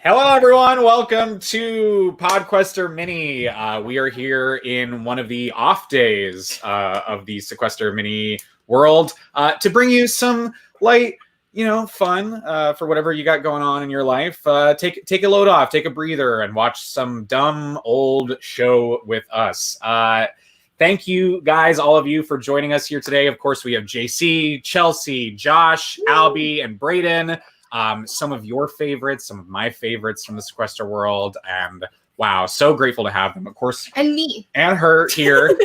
Hello, everyone. Welcome to Podquester Mini. We are here in one of the off days of the Sequester Mini world to bring you some light, fun for whatever you got going on in your life. Take a load off, take a breather, and watch some dumb old show with us. Thank you, guys, all of you, for joining us here today. Of course, we have JC, Chelsea, Josh, Albie, and Braden. Some of your favorites, some of my favorites from the Sequester World, and wow, so grateful to have them, of course. And me. And her here.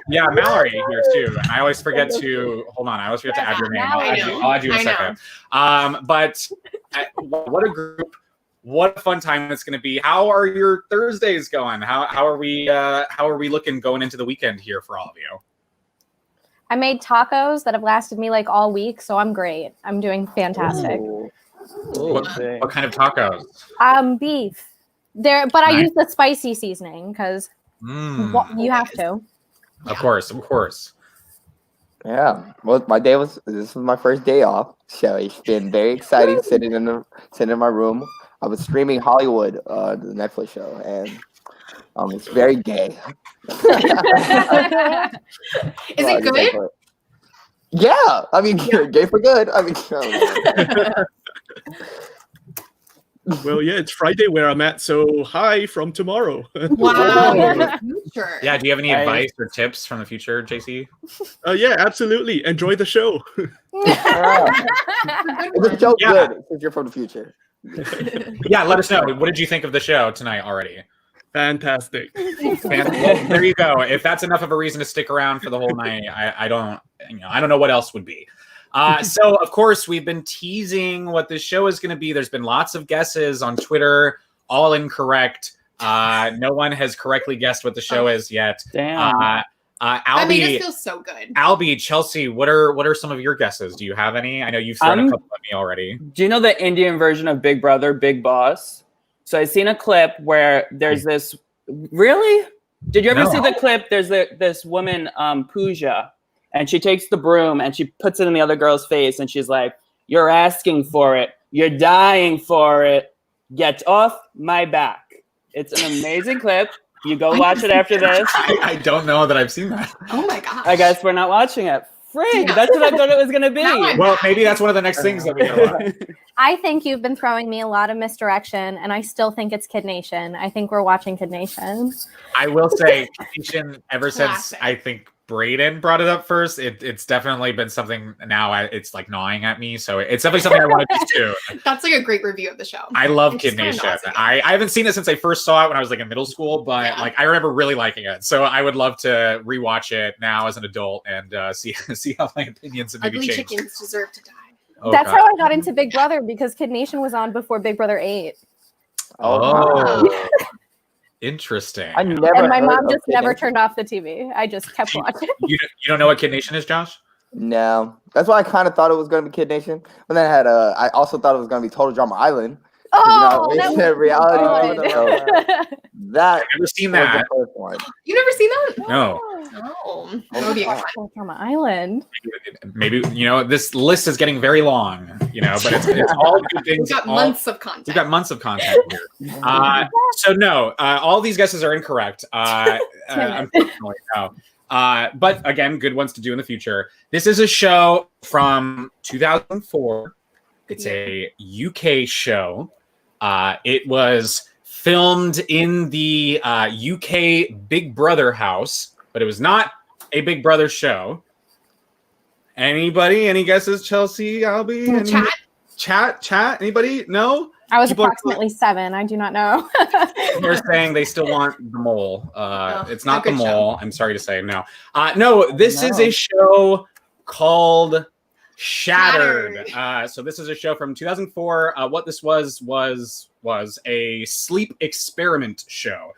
Mallory here too. And I always forget to, hold on, I always forget to add your name. I'll add you in a second. But what a group. What a fun time it's going to be. How are your Thursdays going? How are we looking going into the weekend here for all of you? I made tacos that have lasted me like all week, so I'm great. I'm doing fantastic. Ooh, what kind of tacos? Beef. But I use the spicy seasoning because you have to. Of course. Yeah. Well, this was my first day off, so it's been very exciting sitting in my room. I was streaming Hollywood, the Netflix show, and it's very gay. Is it good? Yeah, I mean, gay for good. I mean, well, yeah, it's Friday where I'm at, so hi from tomorrow. Wow, the future. Yeah, do you have any advice or tips from the future, JC? Yeah, absolutely. Enjoy the show. Is the show good since you're from the future? Yeah, let us know. What did you think of the show tonight already? Fantastic. Well, there you go. If that's enough of a reason to stick around for the whole night, I don't know what else would be. So of course we've been teasing what this show is going to be. There's been lots of guesses on Twitter, all incorrect. No one has correctly guessed what the show is yet. Damn. Albie, that made us feel so good. Albie, Chelsea, what are some of your guesses? Do you have any? I know you've thrown a couple at me already. Do you know the Indian version of Big Brother, Big Boss? So I've seen a clip where there's this. Really? Did you ever see the clip? There's this woman, Pooja, and she takes the broom and she puts it in the other girl's face, and she's like, "You're asking for it. You're dying for it. Get off my back." It's an amazing clip. You go watch it after this. I don't know that I've seen that. Oh my gosh. I guess we're not watching it. Frig, that's what I thought it was going to be. Well, maybe that's one of the next things that we gotta watch. I think you've been throwing me a lot of misdirection, and I still think it's Kid Nation. I think we're watching Kid Nation. I will say, Kid Nation, ever since I think Braden brought it up first, it's definitely been something now. It's like gnawing at me, so it's definitely something I want to do too. That's like a great review of the show. I love Kid Nation. I haven't seen it since I first saw it when I was like in middle school, but I remember really liking it. So I would love to rewatch it now as an adult and see how my opinions have maybe changed. Ugly chickens deserve to die. Oh, that's how I got into Big Brother, because Kid Nation was on before Big Brother 8. Oh. Interesting. And my mom just never turned off the TV. I just kept watching. You don't know what Kid Nation is, Josh? No. That's why I kind of thought it was going to be Kid Nation. But then I also thought it was going to be Total Drama Island. Oh, reality. That. I've never seen that. You never seen that? No. Total Drama Island. Maybe this list is getting very long. But it's all good things. We've got months of content. We've got months of content here. So no, all these guesses are incorrect. Unfortunately, no. But again, good ones to do in the future. This is a show from 2004. It's a UK show. It was filmed in the UK Big Brother house, but it was not a Big Brother show. Anybody? Any guesses, Chelsea, Albie? Chat? Anybody? No? I was approximately 7. I do not know. They're saying they still want the mole. It's not the mole. Show. I'm sorry to say no. No, this is a show called Shattered. So this is a show from 2004. What this was a sleep experiment show.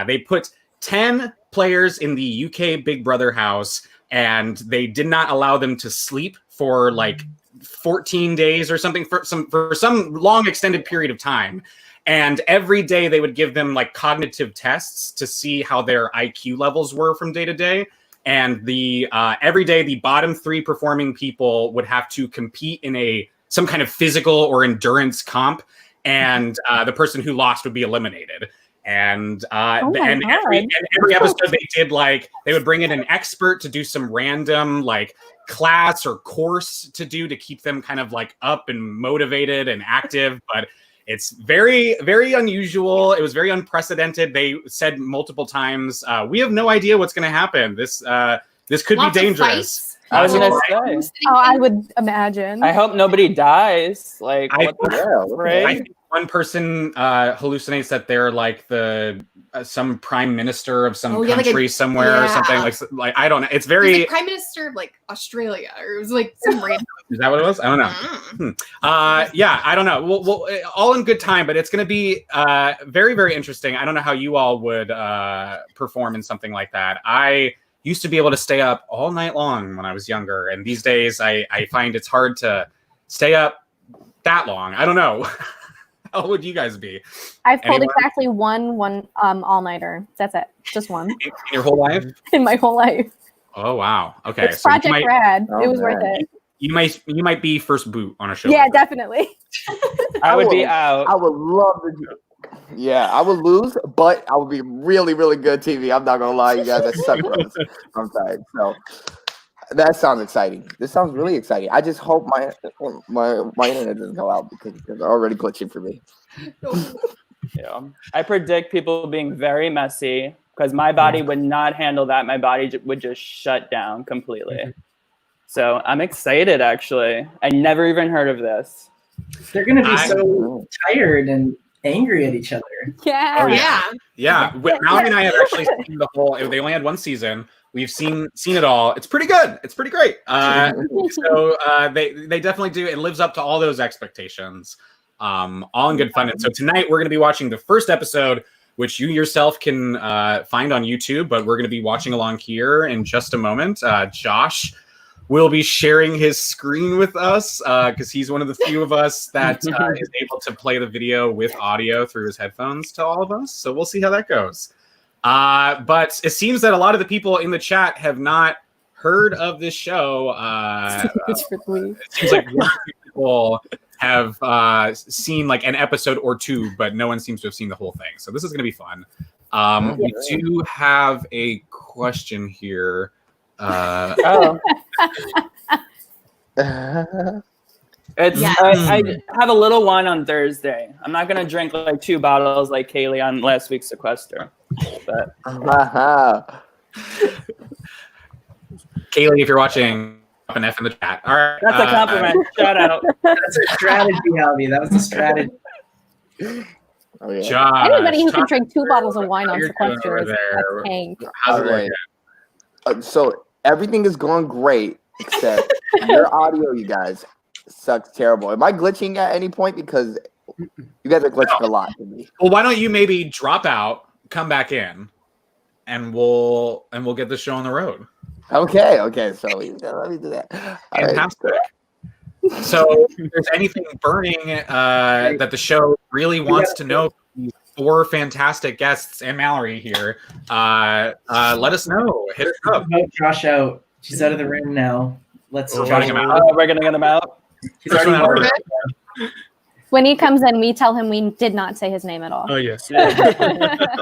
They put 10 players in the UK Big Brother house, and they did not allow them to sleep for like 14 days or something, for some long extended period of time. And every day they would give them like cognitive tests to see how their IQ levels were from day to day. And every day the bottom 3 performing people would have to compete in some kind of physical or endurance comp. and the person who lost would be eliminated. And Oh my and God. every episode they did like they would bring in an expert to do some random like class or course to do to keep them kind of like up and motivated and active. But it's very, very unusual. It was very unprecedented. They said multiple times, we have no idea what's going to happen. This could Lots be of dangerous. fights. I was gonna Right. say. Oh, I would imagine. I hope nobody dies. Like, I- what the Yeah, frig? I think one person hallucinates that they're like the some prime minister of some Oh, yeah, like country a- somewhere or something yeah. like I don't know. It's He's very. like Prime Minister of like Australia, or it was like some random. Is that what it was? I don't know. Yeah, I don't know. Well, all in good time, but it's going to be very, very interesting. I don't know how you all would perform in something like that. I used to be able to stay up all night long when I was younger, and these days I find it's hard to stay up that long. I don't know. How would you guys be I've pulled Anyone? exactly one all-nighter. That's it. Just one in your whole life? in my whole life. Oh wow. Okay. It's So Project Rad. Oh, It was worth man. it. you might be first boot on a show. Yeah, like that. definitely. I would be I out. would love to do. Yeah, I would lose, but I would be really, really good TV. I'm not gonna lie, you guys. I suck bros. I'm sorry. So that sounds exciting. This sounds really exciting. I just hope my internet doesn't go out because it's already glitching for me. Yeah. I predict people being very messy because my body would not handle that. My body would just shut down completely. So I'm excited, actually. I never even heard of this. They're gonna be I- so tired and angry at each other. Yeah. Oh, Yeah. Yeah, Mallory and I have actually seen the whole. They only had one season. We've seen it all. It's pretty good. It's pretty great. So they definitely do. It lives up to all those expectations. All in good fun. And so tonight we're going to be watching the first episode, which you yourself can find on YouTube. But we're going to be watching along here in just a moment. Josh will be sharing his screen with us because he's one of the few of us that is able to play the video with audio through his headphones to all of us. So we'll see how that goes. But it seems that a lot of the people in the chat have not heard of this show. It's for the week. It seems like one or two people have seen like an episode or two, but no one seems to have seen the whole thing. So this is going to be fun. We do have a question here. Oh. It's Yeah. I have a little wine on Thursday. I'm not gonna drink like 2 bottles like Kaylee on last week's Sequester. But Kaylee, if you're watching, drop an F in the chat. All right. that's a compliment. Shout out. That's a strategy, Albie. That was a strategy. Oh, yeah. Josh, Anybody who can Josh, drink 2 bottles of wine on you're doing Sequester over is there. a tank. How's it All right. looking? So everything is going great except your audio, you guys, sucks terrible. Am I glitching at any point? Because you guys are glitching a lot to me. Well, why don't you maybe drop out, come back in, and we'll get the show on the road. Okay. So let me do that. All right. Fantastic. So, if there's anything burning that the show really wants to know, these 4 fantastic guests and Mallory here, let us know. Hit us up. Vote Josh out. She's out of the room now. Let's. We're Josh voting him out. We're gonna get him out. He's First already one out. voted. When he comes in, we tell him we did not say his name at all. Oh yes. Yeah.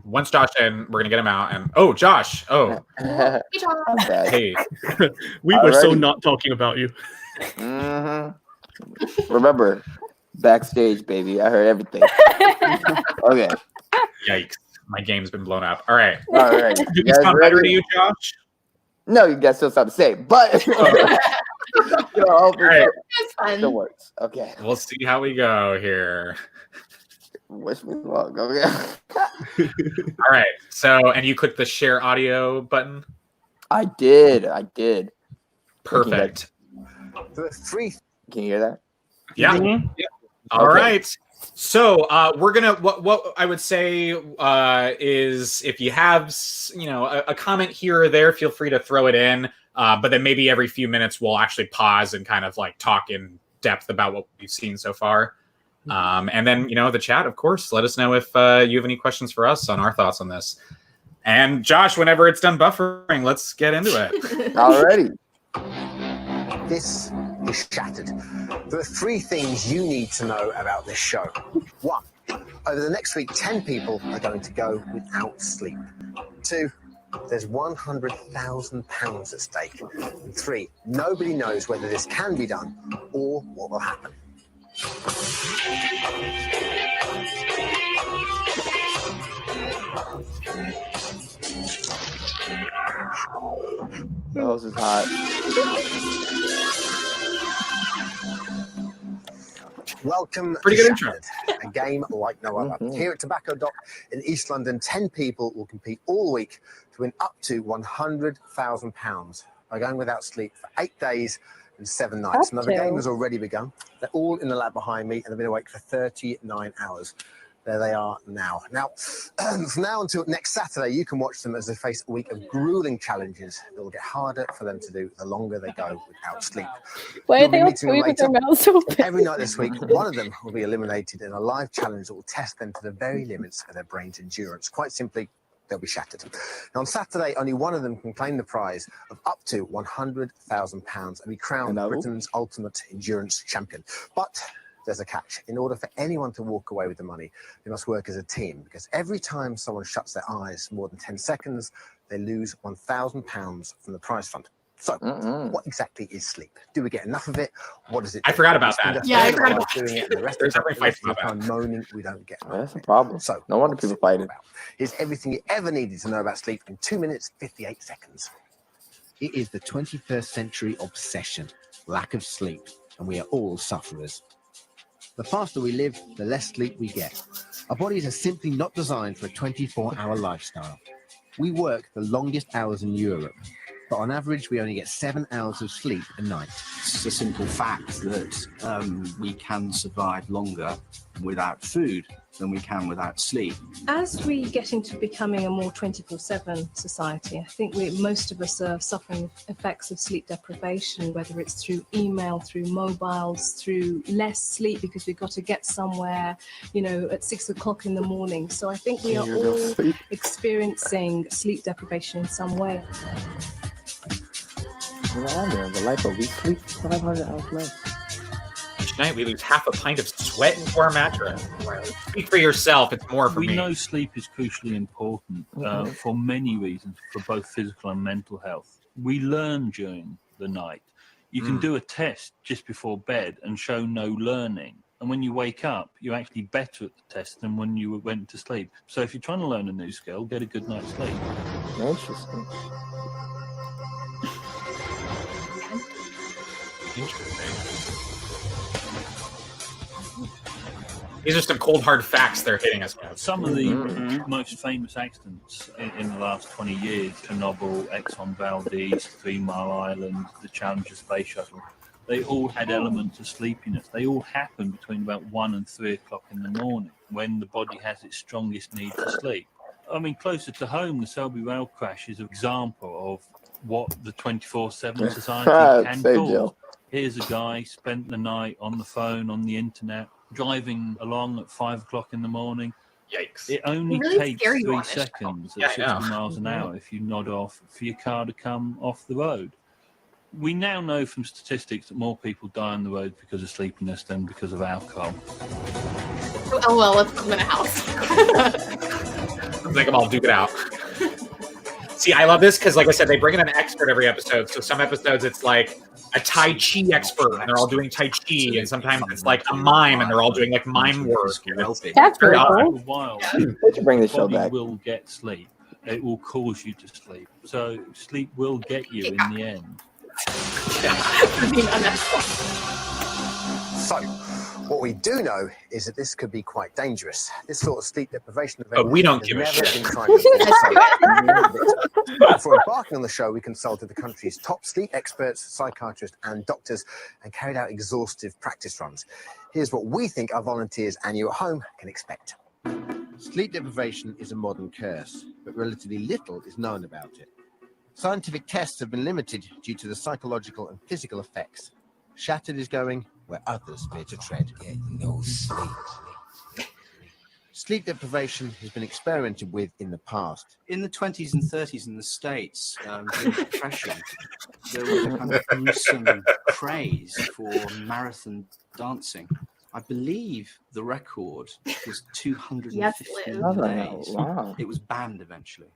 Once Josh in, we're gonna get him out. And Josh. Oh, Hey, Josh. Okay. hey. We were so Alrighty. not talking about you. Mhm. Remember, backstage, baby. I heard everything. Okay. Yikes. My game's been blown up. All right. All right. Did You we guys sound better to ready? you, Josh? No, you guys still sound the same, but hopefully All right. It's it still fun. works. Okay. We'll see how we go here. Wish me luck. Okay. All right. So, and you click the share audio button. I did. Perfect. Can you hear that? Yeah. Mhm. All Okay. right. So we're gonna what I would say is if you have a comment here or there, feel free to throw it in. But then maybe every few minutes we'll actually pause and kind of like talk in depth about what we've seen so far. And then the chat, of course, let us know if you have any questions for us on our thoughts on this. And Josh, whenever it's done buffering, let's get into it. Alrighty. This is Shattered. There are 3 things you need to know about this show. 1, over the next week, 10 people are going to go without sleep. 2, there's £100,000 at stake. And 3, nobody knows whether this can be done or what will happen. That was just hot. Welcome Pretty to good intro. Shattered, a game like no other. Here at Tobacco Dock in East London, 10 people will compete all week to win up to £100,000 by going without sleep for 8 days and 7 nights. Now, the game has already begun. They're all in the lab behind me, and they've been awake for 39 hours. There they are now. Now, from now until next Saturday, you can watch them as they face a week of grueling challenges that will get harder for them to do the longer they go without sleep. Why are they all meeting them doing with their later. mouths open? Every night this week, one of them will be eliminated in a live challenge that will test them to the very limits of their brain's endurance. Quite simply, they'll be shattered. Now, on Saturday, only one of them can claim the prize of up to £100,000 and be crowned Britain's ultimate endurance champion. But there's a catch. In order for anyone to walk away with the money, they must work as a team, because every time someone shuts their eyes more than 10 seconds, they lose £1,000 from the prize fund. So, what exactly is sleep? Do we get enough of it? What does it do? I forgot about that. Yeah, I forgot about doing it, and the rest There's of every fight about the time moaning we don't get enough. That's a problem. So, No wonder what's people it fight all it. about? Here's everything you ever needed to know about sleep in 2 minutes, 58 seconds. It is the 21st century obsession, lack of sleep, and we are all sufferers. The faster we live, the less sleep we get. Our bodies are simply not designed for a 24-hour lifestyle. We work the longest hours in Europe, but on average, we only get 7 hours of sleep a night. It's a simple fact that we can survive longer without food than we can without sleep. As we get into becoming a more 24/7 society, I think most of us are suffering effects of sleep deprivation, whether it's through email, through mobiles, through less sleep because we've got to get somewhere, at 6 o'clock in the morning. So I think we are all experiencing sleep deprivation in some way. The life of we sleep 500 hours less. Each night we lose half a pint of sweat into our mattress. Speak for yourself. It's more for me. We know sleep is crucially important for many reasons, for both physical and mental health. We learn during the night. You can do a test just before bed and show no learning. And when you wake up, you're actually better at the test than when you went to sleep. So if you're trying to learn a new skill, get a good night's sleep. Interesting. These are some cold, hard facts they're hitting us with. Some of the most famous accidents in the last 20 years, Chernobyl, Exxon Valdez, 3 Mile Island, the Challenger Space Shuttle, they all had elements of sleepiness. They all happen between about 1 and 3 o'clock in the morning when the body has its strongest need for sleep. I mean, closer to home, the Selby rail crash is an example of what the 24/7 society can cause. Here's a guy spent the night on the phone, on the internet, driving along at 5 o'clock in the morning. Yikes. It only Really takes scary 3 one. seconds Yeah, at 60 miles an hour if you nod off for your car to come off the road. We now know from statistics that more people die on the road because of sleepiness than because of alcohol. Oh, well, let's put them in a house. Make them all duke it out. See, I love this because, like I said, they bring in an expert every episode. So some episodes it's like a Tai Chi expert, and they're all doing Tai Chi, and sometimes it's like a mime, and they're all doing like mime work. That's For very a cool. while, They should bring this show body back. will get sleep. It will cause you to sleep. So sleep will get you in the end. For being unethical. So, what we do know is that this could be quite dangerous. This sort of sleep deprivation event But we don't has give a never shit. been tried before, so before embarking on the show, we consulted the country's top sleep experts, psychiatrists, and doctors, and carried out exhaustive practice runs. Here's what we think our volunteers and you at home can expect. Sleep deprivation is a modern curse, but relatively little is known about it. Scientific tests have been limited due to the psychological and physical effects. Shattered is going where others fear to tread. Get no sleep. Sleep deprivation has been experimented with in the past. In the 20s and 30s in the States, during the Depression, there was a kind of gruesome craze for marathon dancing. I believe the record was 215 days. Wow. It was banned eventually.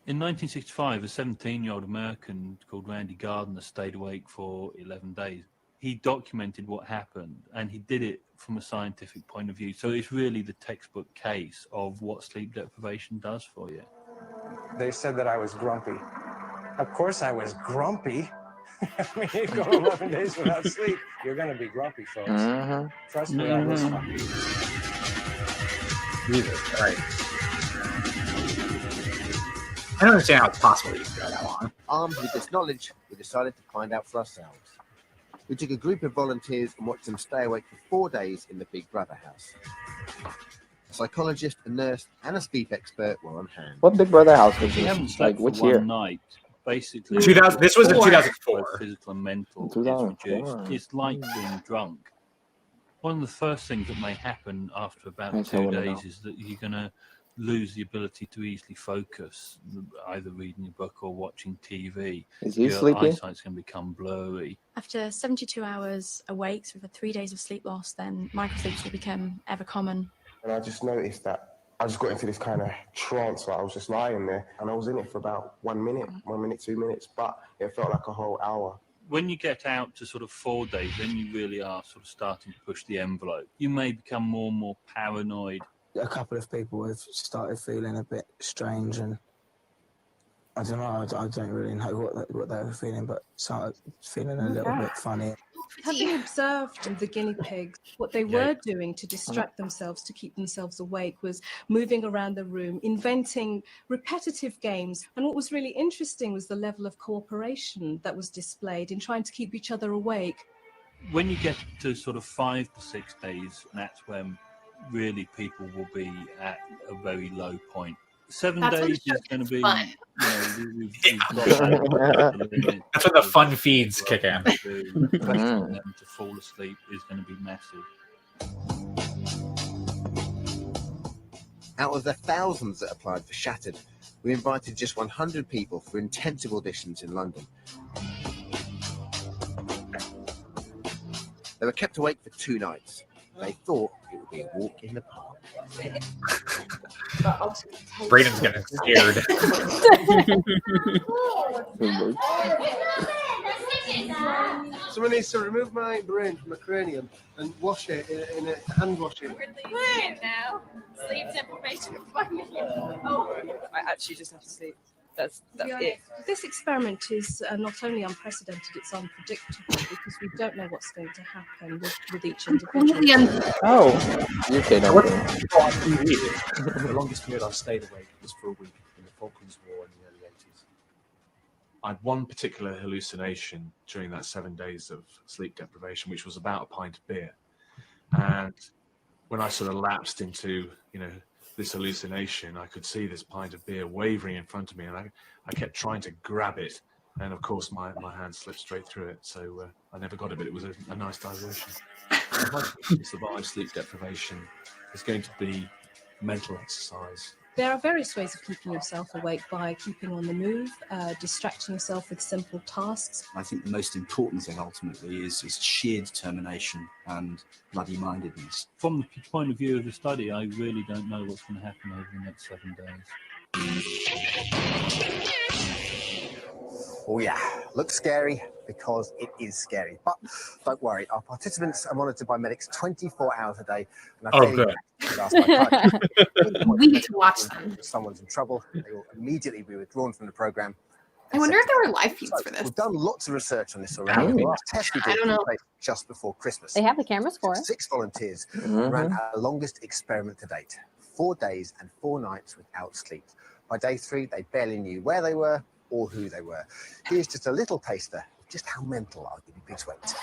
In 1965, a 17-year-old American called Randy Gardner stayed awake for 11 days. He documented what happened, and he did it from a scientific point of view. So it's really the textbook case of what sleep deprivation does for you. They said that I was grumpy. Of course I was grumpy. I mean, you go 11 days without sleep, you're going to be grumpy, folks. Trust me on this one. Jesus Christ. I don't understand how it's possible you can go that long. Armed with this knowledge, we decided to find out for ourselves. We took a group of volunteers and watched them stay awake for 4 days in the Big Brother house. A psychologist, a nurse, and a sleep expert were on hand. What Big Brother house was If you haven't this? slept Like, which for year? one night, basically, 2000 this was in 2004. both physical and mental is 2004. reduced. It's like being drunk. One of the first things that may happen after about I 2 wanna days know. is that you're going to lose the ability to easily focus, either reading a book or watching TV. Is he Your sleeping? eyesight's going to become blurry. After 72 hours awake, so for 3 days of sleep loss, then microsleeps will become ever common. And I just noticed that I just got into this kind of trance where I was just lying there, and I was in it for about 1 minute, 2 minutes, but it felt like a whole hour. When you get out to sort of 4 days, then you really are sort of starting to push the envelope. You may become more and more paranoid. A couple of people have started feeling a bit strange, and I don't know. I don't really know what they were feeling, but started feeling a little bit funny. Having observed the guinea pigs, what they were doing to distract themselves, to keep themselves awake, was moving around the room, inventing repetitive games. And what was really interesting was the level of cooperation that was displayed in trying to keep each other awake. When you get to sort of 5 to 6 days, that's when really people will be at a very low point. 7 That's when days the is going to be, fun. we've got That's when the fun feeds kick in. The pressure on them to fall asleep is going to be massive. Out of the thousands that applied for Shattered, we invited just 100 people for intensive auditions in London. They were kept awake for 2 nights. They thought it would be a walk in the park. Braden's getting scared. Someone needs to remove my brain from my cranium and wash it in a hand washing. We're leaving now. Sleep deprivation of 5 million. Oh. I actually just have to sleep. That's it. This experiment is not only unprecedented, it's unpredictable because we don't know what's going to happen with each individual. Oh, UK don't. The longest period I've stayed awake was for a week in the Falklands War in the early 80s. I had one particular hallucination during that 7 days of sleep deprivation, which was about a pint of beer. And when I sort of lapsed into, this hallucination, I could see this pint of beer wavering in front of me, and I kept trying to grab it, and of course my hand slipped straight through it, so I never got it, but it was a nice diversion. If I can survive sleep deprivation, it's going to be mental exercise. There are various ways of keeping yourself awake by keeping on the move, distracting yourself with simple tasks. I think the most important thing ultimately is sheer determination and bloody-mindedness. From the point of view of the study, I really don't know what's going to happen over the next 7 days. Oh yeah, looks scary because it is scary. But don't worry, our participants are monitored by medics 24 hours a day. And Oh, good. We need to watch them. If someone's in trouble, they will immediately be withdrawn from the program. I wonder if there were live feeds for this. We've done lots of research on this already. The last test we I did don't know. took place just before Christmas. They have the cameras for it. 6 volunteers ran our longest experiment to date. 4 days and 4 nights without sleep. By day 3, they barely knew where they were or who they were. Here's just a little taster of just how mental our guinea pigs went.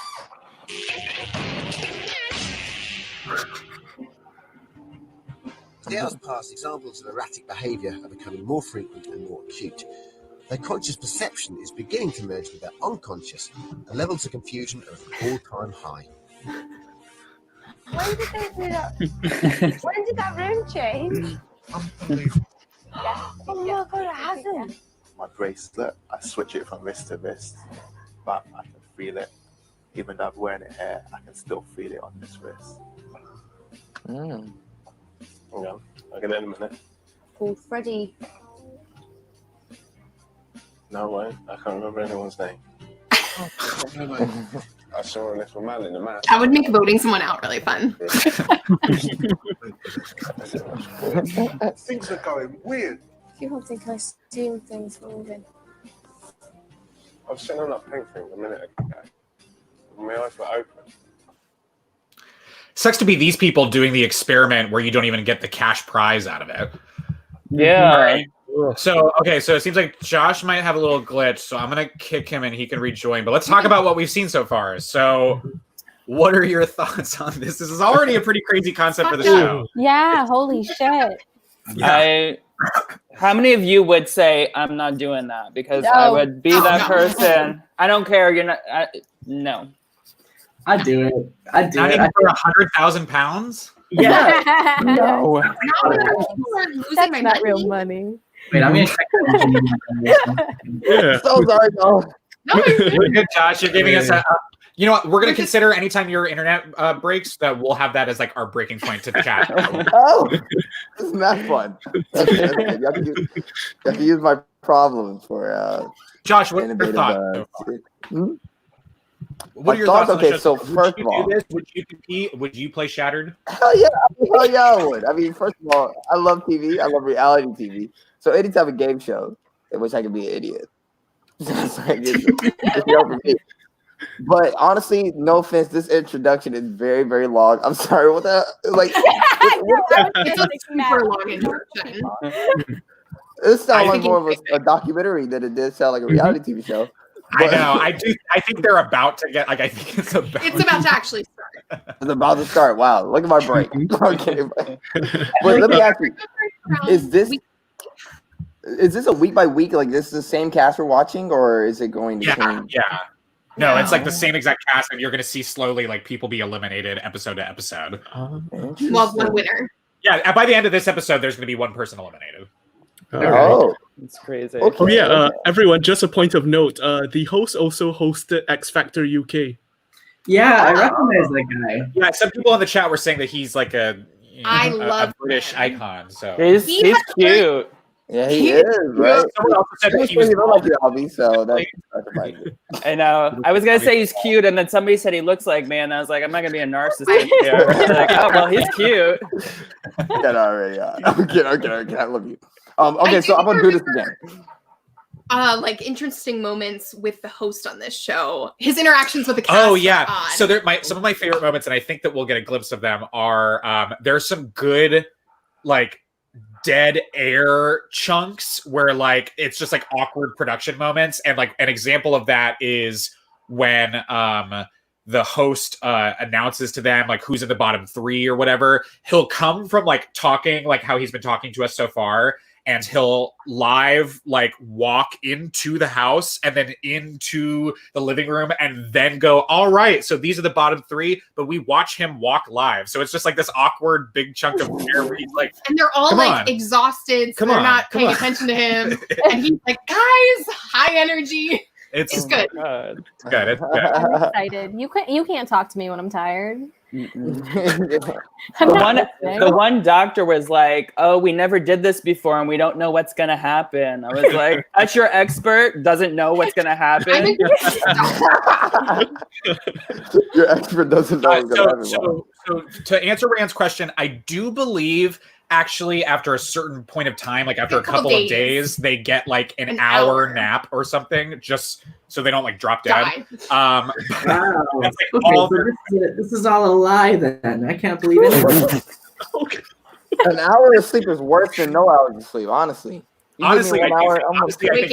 As the hours pass, examples of erratic behaviour are becoming more frequent and more acute. Their conscious perception is beginning to merge with their unconscious, and levels of confusion are at an all-time high. When did they do that? When did that room change? Yeah. Oh my god, it hasn't. My bracelet, I switch it from wrist to wrist, but I can feel it. Even though I'm wearing it here, I can still feel it on this wrist. Mm. Yeah, I'll get it in a minute. Oh, Freddie. No way, I can't remember anyone's name. I saw a little man in the mat. That would make voting someone out really fun. Things are going weird. People think I steal things moving. I was sitting on that pink thing a minute ago. My eyes were open. Sucks to be these people doing the experiment where you don't even get the cash prize out of it. Yeah. Right. So it seems like Josh might have a little glitch, so I'm gonna kick him and he can rejoin. But let's talk about what we've seen so far. So, what are your thoughts on this? This is already a pretty crazy concept for the show. Yeah, holy shit. How many of you would say I'm not doing that? Because No. I would be that No. person. I don't care. You're not. No. I do it. I do Not it. even for 100,000 pounds. Yeah. No. That's not real money. Wait, I'm gonna check Yeah. So sorry, no. You're good, Josh. You're giving us a. You know what? We're gonna consider anytime your internet breaks that we'll have that as like our breaking point to chat. Oh, isn't that fun? That's good. You have to use my problems for. Josh, what's your thought? What are your thoughts on the show? So Would first you of all, do this? Would you compete? Would you play Shattered? hell yeah, I would. I mean, first of all, I love TV. I love reality TV. So any type of game show in which I can be an idiot. That's like, it's for me. But honestly, no offense, this introduction is very, very long. I'm sorry, what the like? It's a super long introduction. It sounds like more of a documentary than it did sound like a reality TV show. I know. I think they're about to get. Like, I think it's about. It's about to actually start. It's about to start. Wow, look at my break. Okay, but let me ask you: Is this a week by week? Like this is the same cast we're watching, or is it going to change? Yeah. No, it's like the same exact cast, and you're going to see slowly like people be eliminated episode to episode. Well, one winner. Yeah, by the end of this episode, there's going to be one person eliminated. Oh, it's crazy. Okay. Oh yeah, everyone. Just a point of note: the host also hosted X Factor UK. Yeah, I recognize that guy. Yeah, some people in the chat were saying that he's like a love British icon. So He's cute. Yeah, he is, right? Someone else said that he was. You look like you, Albie, so that's about it. I know. I was gonna say he's cute, and then somebody said he looks like me, and I was like, I'm not gonna be a narcissist here. Like, oh well, he's cute. Get already. I'm kidding. I love you. Okay, so I'm gonna do this again. Like interesting moments with the host on this show. His interactions with the cast. Oh yeah. are odd. So some of my favorite moments, and I think that we'll get a glimpse of them. Are there's some good like dead air chunks where like it's just like awkward production moments, and like an example of that is when the host announces to them like who's in the bottom 3 or whatever. He'll come from like talking like how he's been talking to us so far, and he'll live like walk into the house and then into the living room and then go, all right, so these are the bottom 3, but we watch him walk live. So it's just like this awkward big chunk of air where he's like, and they're all come like on. exhausted, so Come they're on, not come paying on. attention to him. And he's like, guys, high energy. It's good. It's good. It's good. I'm excited. You can't talk to me when I'm tired. The one doctor was like, "Oh, we never did this before, and we don't know what's gonna happen." I was like, "That's your expert doesn't know what's gonna happen." Your expert doesn't know what's gonna happen. So to answer Rand's question, I do believe actually after a certain point of time, like after a couple of days, they get like an hour nap or something, just so they don't like drop dead. Wow. That's like Okay, all so this is all a lie then. I can't believe it. An hour of sleep is worse than no hours of sleep, honestly. You give me honestly, 1 hour, I'm honestly, I okay.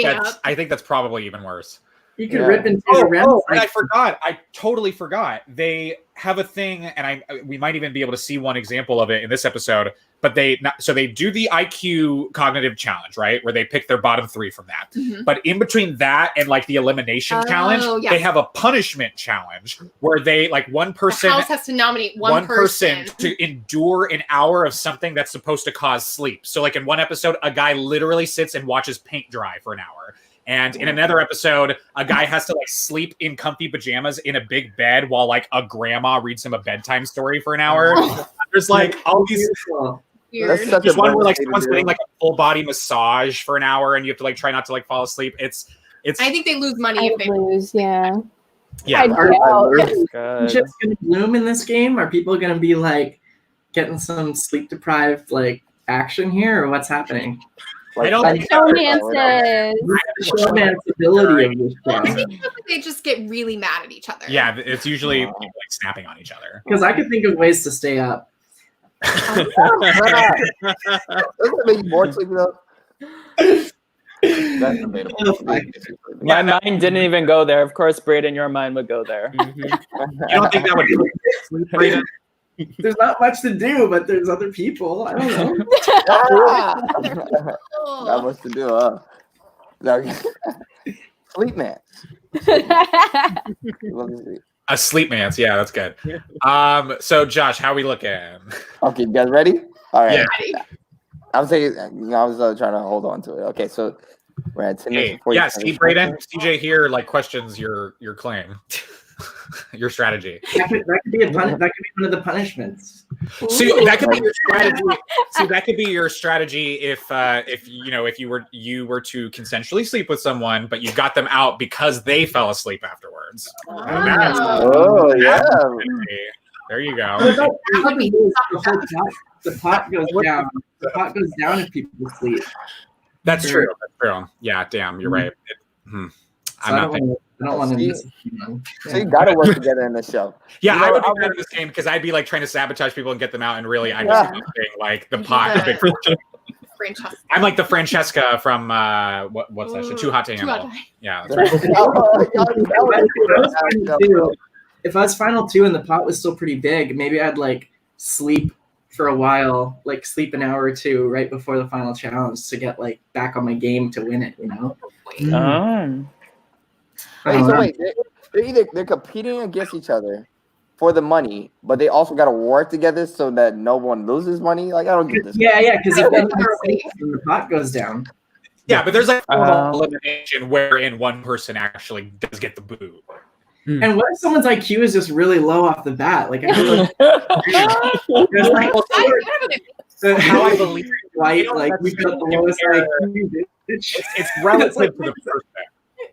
think that's probably even worse. You could rip into Oh, the REM and I cycle. forgot. I totally forgot. They have a thing, and we might even be able to see one example of it in this episode. But they do the IQ cognitive challenge, right? Where they pick their bottom 3 from that. Mhm. But in between that and like the elimination challenge, yes. they have a punishment challenge where they like one person The house has to nominate one person. to endure an hour of something that's supposed to cause sleep. So like in one episode, a guy literally sits and watches paint dry for an hour. And in another episode, a guy has to like sleep in comfy pajamas in a big bed while like a grandma reads him a bedtime story for an hour. There's like all these. Weird. There's one where like someone's getting like a full body massage for an hour, and you have to like try not to like fall asleep. It's. I think they lose money if they lose. Yeah. Yeah. Are just gonna bloom in this game? Are people gonna be like getting some sleep deprived like action here, or what's happening? I don't think romanceability of this I show. think they just get really mad at each other. Yeah, it's usually people, like snapping on each other. Because I could think of ways to stay up. Doesn't it make you more sleepy though? That's debatable. My mind didn't even go there. Of course, Braden, your mind would go there. You don't think that would Braden? There's not much to do, but there's other people. I don't know. Not much to do, huh? No. Sleep man. A sleep man's, yeah, that's good. So Josh, how we looking? Okay, you guys ready? All right. Yeah. I was trying to hold on to it. Okay, so we're at 10 minutes Hey, before yeah, you Steve Braden, CJ here like questions your claim. Your strategy. That could be that could be one of the punishments. See, that could be your strategy. See, that could be your strategy if you were to consensually sleep with someone, but you got them out because they fell asleep afterwards. Yeah. There you go. The pot goes down. The pot goes down if people sleep. That's true. That's true. Yeah, damn, you're right. I'm not thinking. I don't want to miss. So you got to work together in this show. Yeah, You know, I would be bad at this game because I'd be like trying to sabotage people and get them out, and really, I'm just being like the pot. The big Francesca. I'm like the Francesca from what's that? Too Hot to Handle. Yeah. That's right. If I was final 2 and the pot was still pretty big, maybe I'd like sleep for a while, like sleep an hour or 2 right before the final challenge to get like back on my game to win it, you know? Wait, they're competing against each other for the money, but they also got to work together so that no one loses money. Like I don't get this. Yeah, because if the pot goes down. Yeah, but there's like elimination wherein one person actually does get the boot. And what if someone's IQ is just really low off the bat? Like I feel like How I believe white, like we got the lowest IQ. It's relative to the person.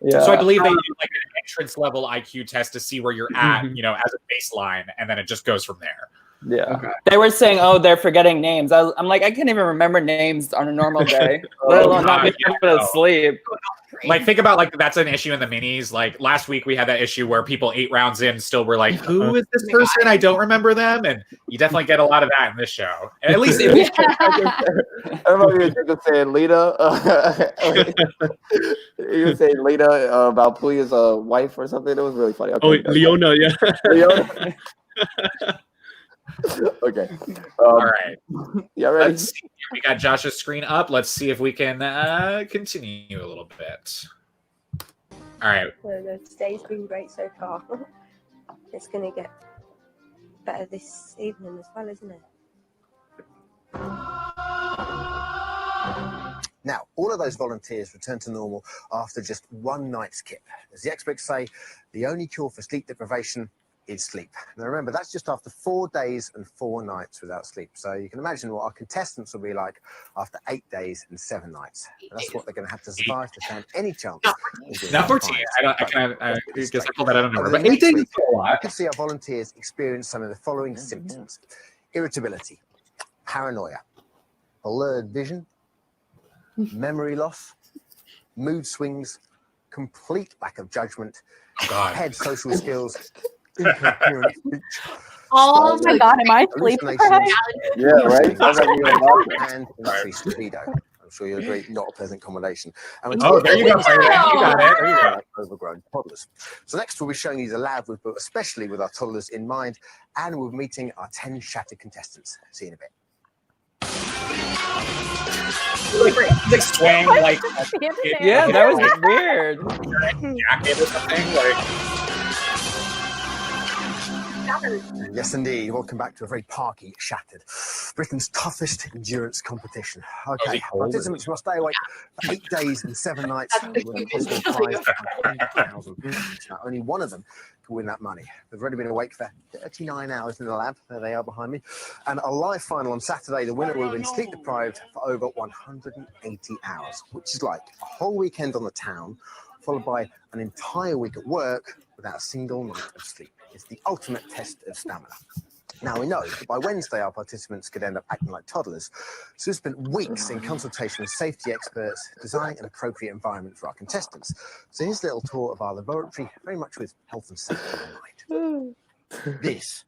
Yeah. So I believe they do like an entrance level IQ test to see where you're at, as a baseline, and then it just goes from there. Yeah. Okay. They were saying, they're forgetting names. I'm like, I can't even remember names on a normal day, let alone not being able to sleep. Like, think about like that's an issue in the minis. Like last week we had that issue where people 8 rounds in still were like, "Who is this person? I don't remember them." And you definitely get a lot of that in this show. At least in this show. I remember you were saying Lita. You were saying Lita about Puya's wife or something. It was really funny. Okay, Leona, yeah. Leona. Okay. All right. Yeah, ready? Let's see. We got Josh's screen up. Let's see if we can continue a little bit. All right. So the day's been great so far. It's going to get better this evening as well, isn't it? Now, all of those volunteers return to normal after just one night's kip. As the experts say, the only cure for sleep deprivation is sleep. Now remember, that's just after 4 days and 4 nights without sleep. So you can imagine what our contestants will be like after 8 days and 7 nights. And that's what they're going to have to survive to stand any chance. Not 14. I guess I pulled that out of nowhere. But 8 days is a lot. You can see our volunteers experience some of the following symptoms: irritability, paranoia, blurred vision, memory loss, mood swings, complete lack of judgment, impaired social skills, incoherent speech. Oh my God, am I sleep deprived? Yeah, right. And increased libido. I'm sure you'll agree, not a pleasant combination. And there you go, Braden. You got it. There you go. Overgrown toddlers. So next we'll be showing you the lab we've built especially with our toddlers in mind, and we're meeting our 10 shattered contestants. See you in a bit. Like swaying like Yeah, that was weird. Jacket or something. Like Yes, indeed. Welcome back to a very parky Shattered, Britain's toughest endurance competition. Okay, participants must stay awake for 8 days and 7 nights with a possible prize of £100,000. Now, only one of them can win that money. They've already been awake for 39 hours in the lab. There they are behind me. And a live final on Saturday, the winner will have been sleep deprived for over 180 hours, which is like a whole weekend on the town, followed by an entire week at work without a single night of sleep. It's the ultimate test of stamina. Now, we know that by Wednesday, our participants could end up acting like toddlers. So we've spent weeks in consultation with safety experts, designing an appropriate environment for our contestants. So here's a little tour of our laboratory, very much with health and safety in mind. This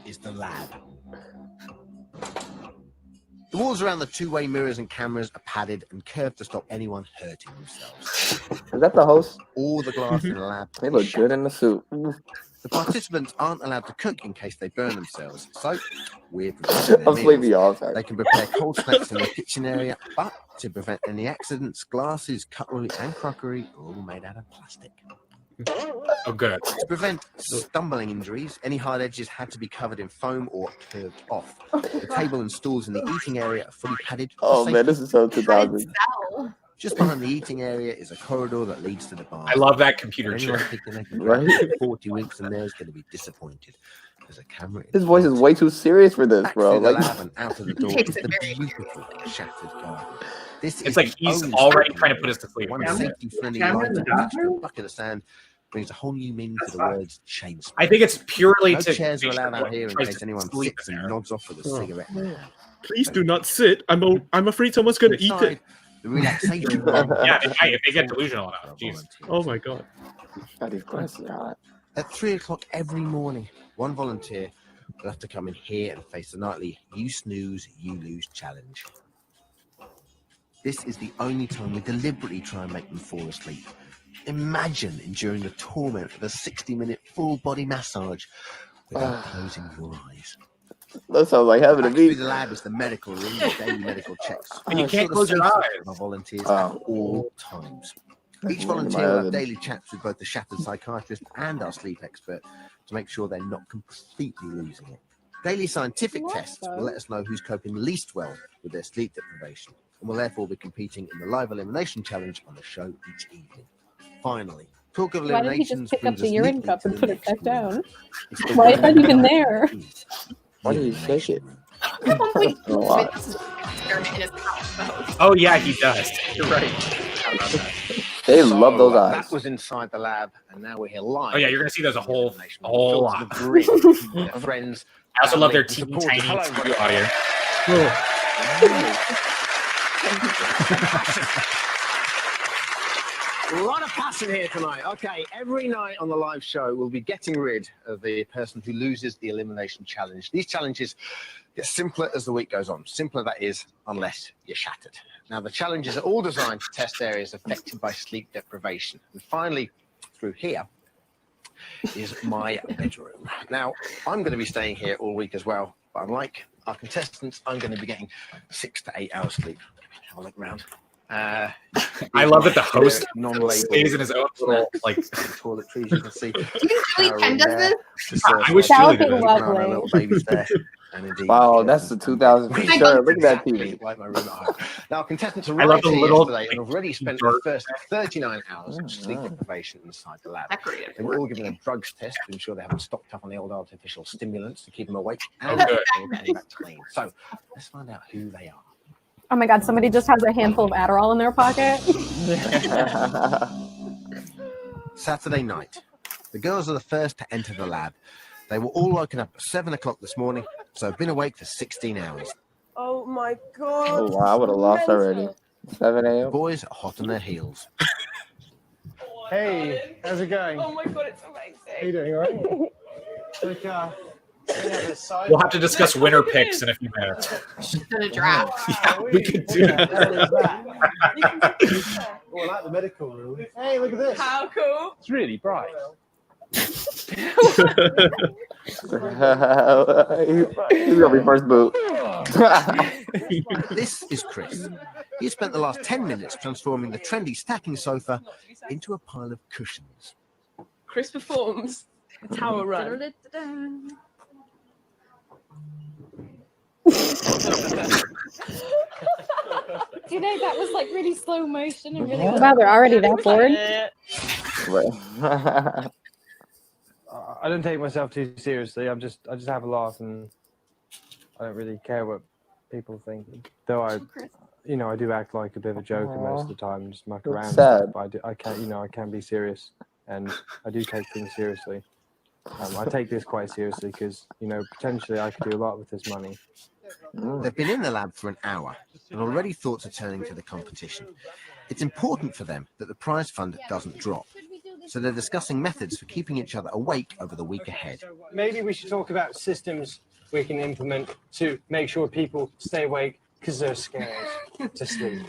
is the lab. The walls around the two-way mirrors and cameras are padded and curved to stop anyone hurting themselves. Is that the host? All the glass in the lab. They look good in the suit. The participants aren't allowed to cook in case they burn themselves. So, we're I'm sleepy, y'all. They can prepare cold snacks in the kitchen area, but to prevent any accidents, glasses, cutlery, and crockery are all made out of plastic. Oh, good. To prevent stumbling injuries, any hard edges had to be covered in foam or curved off. The table and stools in the eating area are fully padded. Oh man, this is so 2000. Just behind the eating area is a corridor that leads to the bar. I love that computer Anyone chair. thinking they can Right? practice 40 weeks in there is going to be disappointed. There's a camera. His voice is way too serious for this, Back bro. through the Like, lab and out of the door is the beautiful Shattered garden. This It's is like the he's only already sleeping trying to area. put us to sleep. One Yeah. safety-friendly Camera in light the bathroom? bucket of sand brings a whole new meaning to the words chain smoke. I think it's purely No to chairs are make allowed sure out here in tries case to anyone sleep sits in and there. nods off with a cigarette. Please do not sit. I'm afraid someone's going to eat it. Inside, the relaxation room. Yeah, they might if they get delusional enough. Jeez. Oh my god. At 3 o'clock every morning, one volunteer will have to come in here and face the nightly "you snooze, you lose" challenge. This is the only time we deliberately try and make them fall asleep. Imagine enduring the torment of a 60-minute full-body massage without closing your eyes. that sounds like heaven to Back through me. the lab is the medical room, the daily medical checks. But you Ensure can't the close your safety eyes. of our volunteers Oh. at all times. Each volunteer will have daily chats with both the Shattered psychiatrist and our sleep expert to make sure they're not completely losing it. Daily scientific tests will let us know who's coping least well with their sleep deprivation, and will therefore be competing in the live elimination challenge on the show each evening. Finally, talk of Why did he just eliminations pick up brings the us urine neatly cup to and the put it next back room. down? It's the Why is that one even that there? is Why the did he shake it? elimination room. A lot. in his house. Oh yeah, he does. You're right. They love those eyes. That was inside the lab, and now we're here live. Oh yeah, you're gonna see there's a whole Filled lot. to the brim. Their friends. I also love their family, and teeny supporters. tiny Hello, studio everybody. A lot of passion here tonight. Okay, every night on the live show, we'll be getting rid of the person who loses the elimination challenge. These challenges get simpler as the week goes on. Simpler, that is, unless you're shattered. Now, the challenges are all designed to test areas affected by sleep deprivation. And finally, through here, is my bedroom. Now, I'm going to be staying here all week as well, but unlike our contestants, I'm going to be getting 6 to 8 hours sleep. Have a look around. I love that the host non-labeled stays in his own little like toiletries. You can see. Do you think Julie Penn does this? I wish Julie did it. Little babies there. And indeed, Wow, that's the 2000 for sure. Look at that TV. like my room at home. Now, contestants I arrived love the here little, yesterday and like, already spent the first 39 hours of sleep deprivation inside the lab. They were all given a drugs test to ensure they haven't stocked up on the old artificial stimulants to keep them awake and getting back clean. So, let's find out who they are. Oh my god, somebody just has a handful of Adderall in their pocket. Saturday night. The girls are the first to enter the lab. They were all woken up at 7 o'clock this morning, so have been awake for 16 hours. Oh my god. Oh wow, I would have lost already. 7 The a.m. boys are hot on their heels. Hey, how's it going? Oh my god, it's amazing. How you doing, all right? Look, We'll have to discuss winner picks in a few minutes. In a draft. Yeah, we could do that. Oh, I like the medical room. Hey, look at this. How cool. It's really bright. He's gonna be first boot. This is Chris. He spent the last 10 minutes transforming the trendy stacking sofa into a pile of cushions. Chris performs a tower run. Do you know that was like really slow motion and really Wow, they're already that bored. I don't take myself too seriously. I just have a laugh, and I don't really care what people think. Though I do act like a bit of a joker most of the time, and just muck That's around. and sad. stuff, but I can be serious, and I do take things seriously. I take this quite seriously because potentially I could do a lot with this money. They've been in the lab for an hour, and already thoughts are turning to the competition. It's important for them that the prize fund doesn't drop, so they're discussing methods for keeping each other awake over the week ahead. Maybe we should talk about systems we can implement to make sure people stay awake because they're scared to sleep.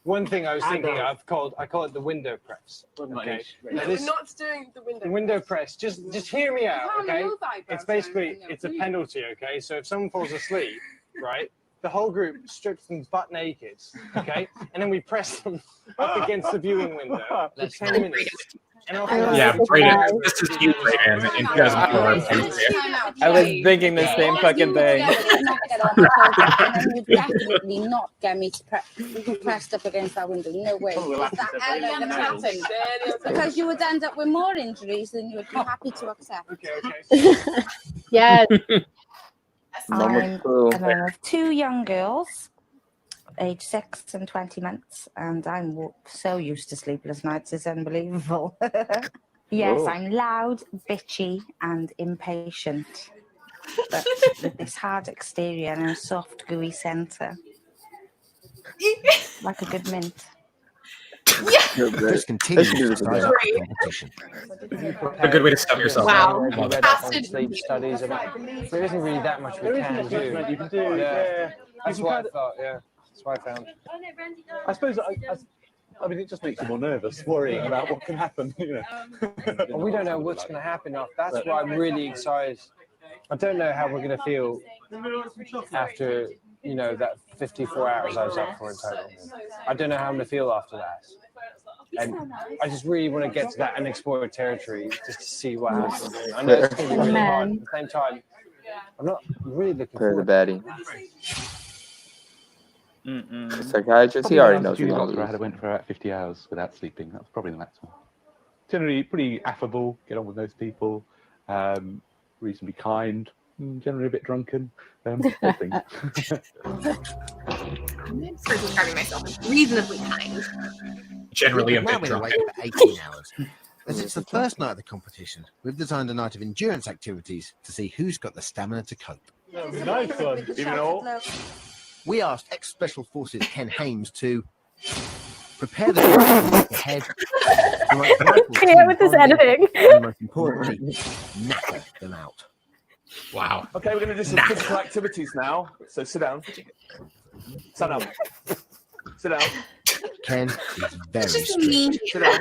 One thing I was thinking of, I call it the window press. Okay, now We're not doing the window. the window press. Just hear me out, Can't okay? move eyebrows It's or basically anything it's a else. penalty, okay? So if someone falls asleep, right, the whole group strips them butt naked, okay, and then we press them up against the viewing window for 10 minutes. And Yeah, Braden, this is you, Braden, in 2004. I was thinking the same fucking thing. And you'd definitely not get me to pressed up against that window. No way. Is that ever going to happen? Because you would end up with more injuries than you would be happy to accept. Yes. I'm a mum of 2 young girls, aged 6 and 20 months, and I'm so used to sleepless nights, it's unbelievable. Yes, Whoa. I'm loud, bitchy, and impatient, but with this hard exterior and a soft, gooey centre, like a good mint. Chris continues to size up the competition. A good way to stub yourself. Wow. I love it. On sleep studies, and there isn't really that much we can do. You can do, yeah. That's You what I can- thought, yeah. That's what I found. I suppose I mean, it just makes you more nervous, worrying about what can happen. Well, we don't know what's going to happen. That's why I'm really excited. I don't know how we're going to feel after, that 54 hours I was up for in total. I don't know how I'm going to feel after that. And I just really want to get to that unexplored territory just to see what happens. I know it's going to be really hard. At the same time, I'm really looking They're the forward. baddie. The psychiatrist, he already knows he's gonna lose. I had went for about 50 hours without sleeping. That's probably the maximum. Generally pretty affable, get on with most people, reasonably kind, generally a bit drunken. Those things. I'm sort of describing myself as reasonably kind. Generally a We've now bit been awake drunken. for 18 hours. As it's the first night of the competition, we've designed a night of endurance activities to see who's got the stamina to cope. Nice one. Even all. We asked ex-Special Forces Ken Hames to prepare the week ahead. Can't with this editing. And most importantly, knacker them out. Wow. Okay, we're going to do some physical activities now. So sit down. Sit down. Sit down. Ken is very Just strict. mean. Sit down.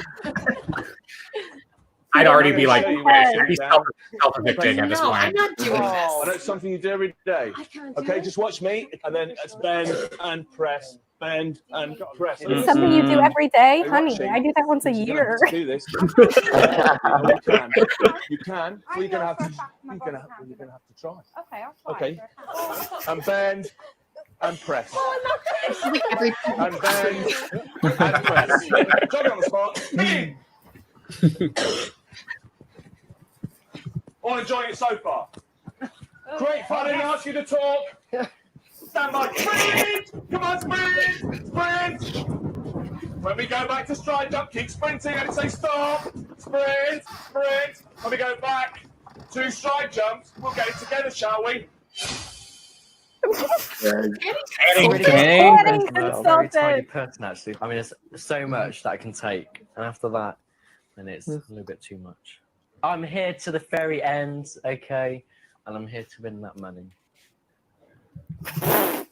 I'd already be like, Okay. be self-evicting at this No, point. I'm not doing I know this. it's something you do every day. Okay, just watch me, and then it's bend and press, bend and press. It's something you do every day, Hey, honey. watching. I do that once a You're gonna year. have to do this. You can. You can. Well, you're gonna have to. You're gonna have to try. Okay, I'll try. Okay. And bend and press. Every And bend and press. Jog on the spot. All enjoying it so far? Great fun. I didn't ask you to talk. Stand by. Sprint! Come on, sprint! Sprint! When we go back to stride jump, keep sprinting and say stop. Sprint! Sprint! When we go back to stride jumps, we'll get it together, shall we? I'm a very tiny person, actually. I mean, it's so much that I can take, and after that, then it's a little bit too much. I'm here to the very end, okay? and I'm here to win that money.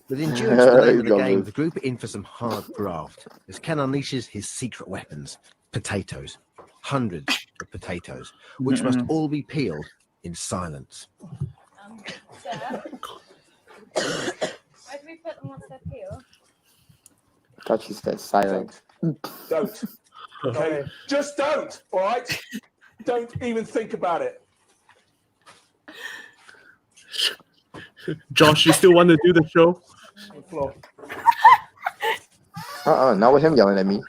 With endurance the name of the game, the group are in for some hard graft as Ken unleashes his secret weapons, potatoes. Hundreds of potatoes, which must all be peeled in silence. Where do we put them once they're peeled? I thought she said silent. Don't. Okay? Just don't, all right? Don't even think about it. Josh, you still want to do the show? Not with him yelling at me.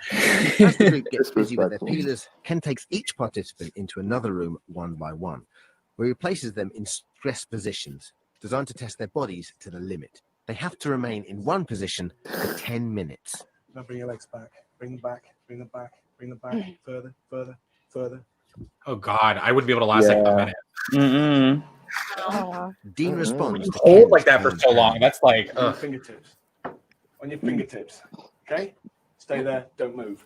As the group gets busy with their peelers, Ken takes each participant into another room one by one, where he places them in stress positions designed to test their bodies to the limit. They have to remain in one position for 10 minutes. Now bring your legs back. Bring them back. Bring them back. Bring them back. Further, further, further. Oh God, I wouldn't be able to last like a minute. Dean responds to Hold like that for so long. That's like On your fingertips. On your fingertips. Okay? Stay there. Don't move.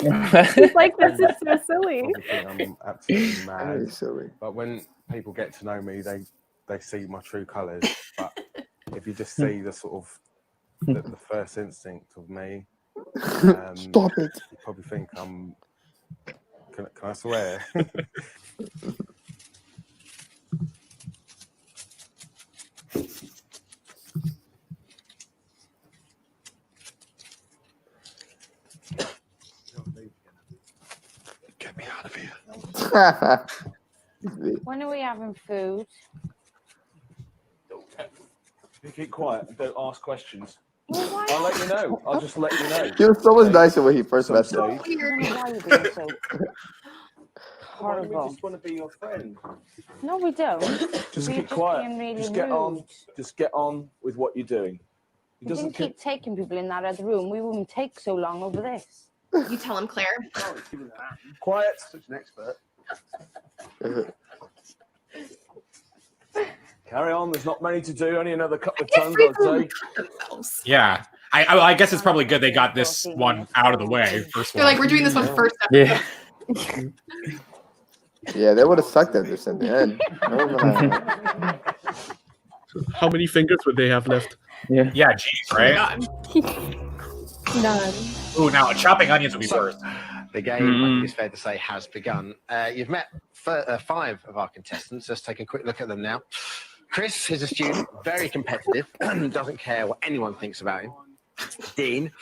It's like, this is so silly. I'm absolutely mad. That is silly. But when people get to know me, they see my true colours. But if you just see the sort of the first instinct of me, Stop it. You probably think I'm. Can I swear? Get me out of here. When are we having food? You keep quiet and don't ask questions. I'll let you know. I'll just let you know. He was so much nicer when he first met So me. Why are you being so horrible? We just want to be your friend. No, we don't. Just We're keep quiet. being really Just get rude. on. Just get on with what you're doing. We didn't keep taking people in that other room. We wouldn't take so long over this. You tell him, Claire. Quiet. Such an expert. Carry on. There's not many to do. Only another couple of tons, I'd say. Yeah. I guess it's probably good they got this one out of the way. First They're like, we're doing this one first. Yeah. Yeah, they would have sucked at this in the end. How many fingers would they have left? Yeah, geez, right? None. Ooh, now chopping onions would be worse. The game, I think it's fair to say, has begun. You've met 5 of our contestants. Let's take a quick look at them now. Chris is a student, very competitive, doesn't care what anyone thinks about him. Dean,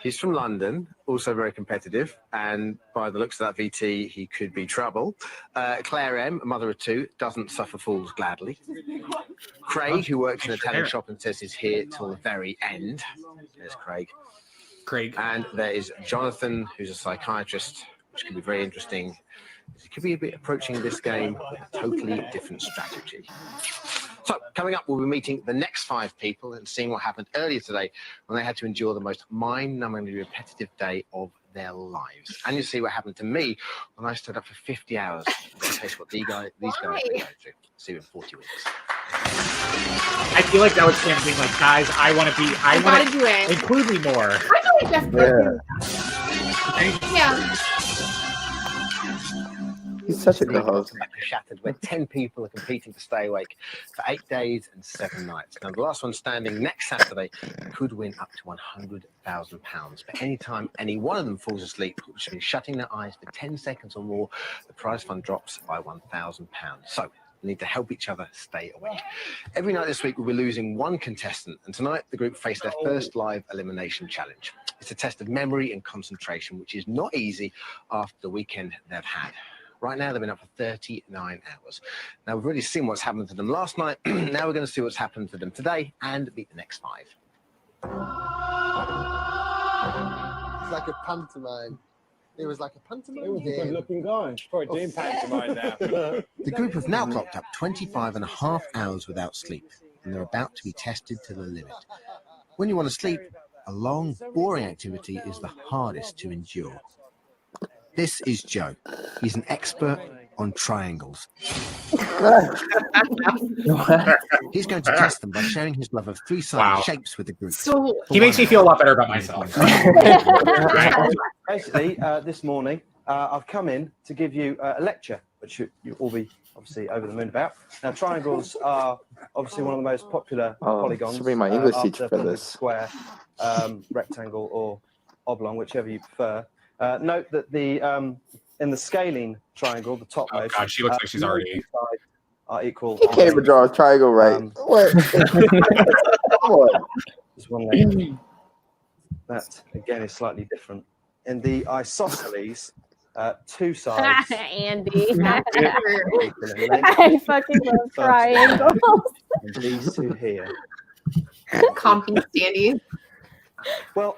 he's from London, also very competitive, and by the looks of that VT, he could be trouble. Claire M, a mother of 2, doesn't suffer fools gladly. Craig, who works in a talent shop and says he's here till the very end. There's Craig. And there is Jonathan, who's a psychiatrist, which could be very interesting. He could be a bit approaching this game with a totally different strategy. So, coming up, we'll be meeting the next 5 people and seeing what happened earlier today when they had to endure the most mind-numbingly repetitive day of their lives. And you'll see what happened to me when I stood up for 50 hours in case what these guys are going to see you in 40 weeks. I feel like that was him being like, guys, I want to do it. Include me more. I feel like Jeff Yeah. He's such a good host. Shattered, where 10 people are competing to stay awake for 8 days and 7 nights. Now, the last one standing next Saturday could win up to £100,000. But anytime any one of them falls asleep, which means shutting their eyes for 10 seconds or more, the prize fund drops by £1,000. So, we need to help each other stay awake. Every night this week, we'll be losing one contestant, and tonight the group face their first live elimination challenge. It's a test of memory and concentration, which is not easy after the weekend they've had. Right now, they've been up for 39 hours. Now, we've already seen what's happened to them last night. Now we're going to see what's happened to them today and meet the next 5. It's like a pantomime. It was like a pantomime. It was a good-looking guy. Probably doing pantomime now. The group have now clocked up 25.5 hours without sleep, and they're about to be tested to the limit. When you want to sleep, a long, boring activity is the hardest to endure. This is Joe. He's an expert on triangles. He's going to test them by sharing his love of three-sided shapes with the group. So he makes me feel a lot better about myself. Basically, this morning, I've come in to give you a lecture, which you'll all be obviously over the moon about. Now, triangles are obviously one of the most popular polygons. Should be my English teacher for after this. square, rectangle, or oblong, whichever you prefer. Note that in the scalene triangle, the topmost. Oh God, she looks like she's already. Are equal. He can't even draw a triangle right. What? Come on. There's one leg. That again is slightly different. In the isosceles, two sides. Andy. I fucking love triangles. And these two here. Comping standing. Well,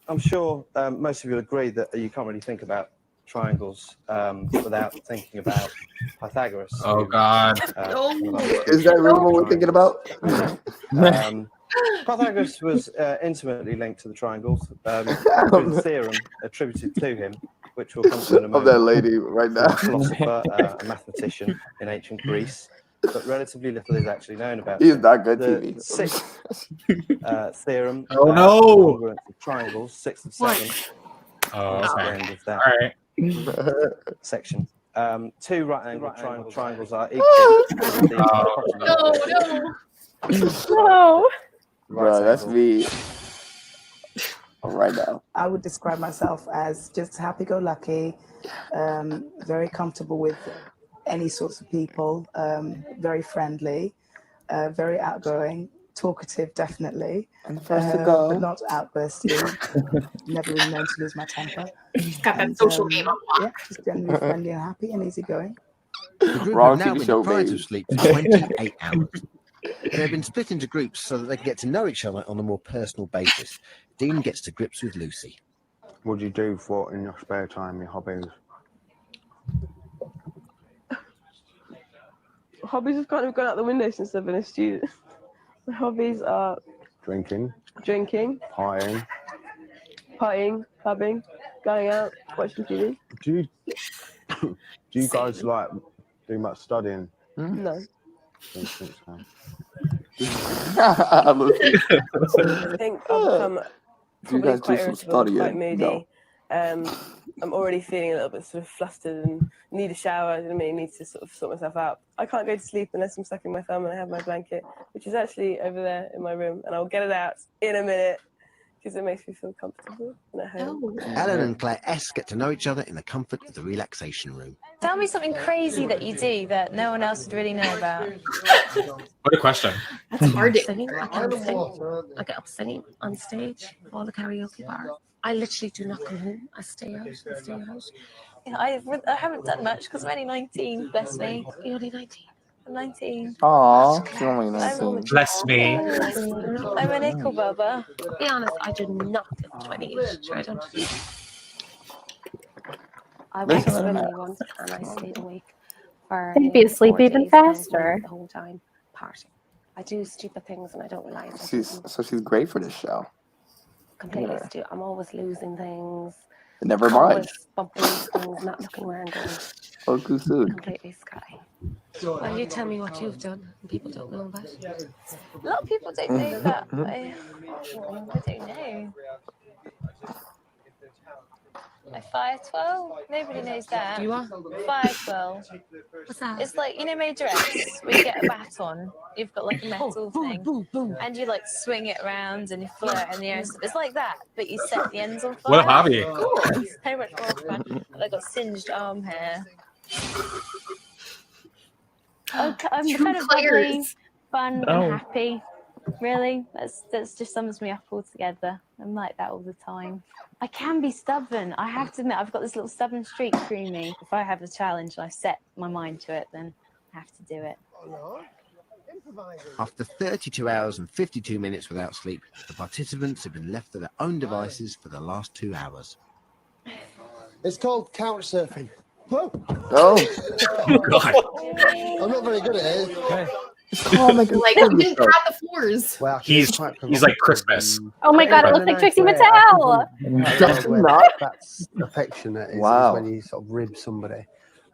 I'm sure most of you will agree that you can't really think about triangles without thinking about Pythagoras. Oh God. Is that really what we're thinking about? Pythagoras was intimately linked to the triangles. With a theorem attributed to him, which we'll come to in a moment. Of that lady right now. A philosopher, a mathematician in ancient Greece, but relatively little is actually known about He's him. not good The TV. sixth theorem. Oh, no. Congruence of triangles, 6 and 7. Oh, That's the okay. end of that All right. section. Two right-angled triangles are equal. No. Bro, that's me. Right now. I would describe myself as just happy-go-lucky, very comfortable with any sorts of people, very friendly, very outgoing, talkative, definitely, And first to go. but not outbursty. Never really known to lose my temper. Got that social game on lock. Yeah, just generally friendly and happy and easygoing. The group Wrong have now TV been show, deprived baby. of sleep for 28 hours. They've been split into groups so that they can get to know each other on a more personal basis. Dean gets to grips with Lucy. What do you do in your spare time, your hobbies? Hobbies have kind of gone out the window since I've been a student. My hobbies are Drinking, drinking, partying. clubbing, going out, watching TV. Do you guys like do much studying? No. Don't think so. I think I've become Do you probably guys do quite some irritable, quite studying? moody. No. I'm already feeling a little bit sort of flustered and need a shower. You know what I mean? Need to sort of sort myself out. I can't go to sleep unless I'm sucking my thumb and I have my blanket, which is actually over there in my room, and I'll get it out in a minute because it makes me feel comfortable and at home. Alan and Claire S get to know each other in the comfort of the relaxation room. Tell me something crazy that you do that no one else would really know about. What a question. That's hard to Singing, I can't sing. I get up singing on stage, all the karaoke bars. I literally do not come home. I stay out. Yeah, I haven't done much because I'm only 19, bless me. You're only 19. I'm 19. Aw, she's only 19. Bless me. I'm an ickle bubba. Be honest, I do not feel 28. Sure, I don't. I went swimming once and I stayed awake for They'd be asleep 4 even days and faster. the whole time partying. I do stupid things and I don't realize. She's great for this show. Completely stupid. I'm always losing things. Never I'm mind. always bumping into things, not looking where I'm going. Oh, too soon. Completely sky. Well, you tell me what you've done and people don't know about. A lot of people don't know that. I don't know. I fire 12? Nobody knows that. You are? Fire 12. What's that? It's like, you know, Majorettes, where you get a baton, you've got like a metal thing, and you like swing it around and you float it in the air. It's like that, but you set the ends on fire. What a hobby. Of course. So much more fun. I got singed arm hair. I'm kind of bubbly, fun, and happy. Really, that's just sums me up altogether. I'm like that all the time. I can be stubborn. I have to admit, I've got this little stubborn streak through me. If I have a challenge and I set my mind to it, then I have to do it. After 32 hours and 52 minutes without sleep, the participants have been left to their own devices for the last 2 hours. It's called couch surfing. Whoa. Oh. God. I'm not very good at it. Like, we didn't pat the floors. Well, He's like Christmas. Oh my god, it looks like Trixie Mattel. That's not. That's affectionate. Is Wow. when you sort of rib somebody.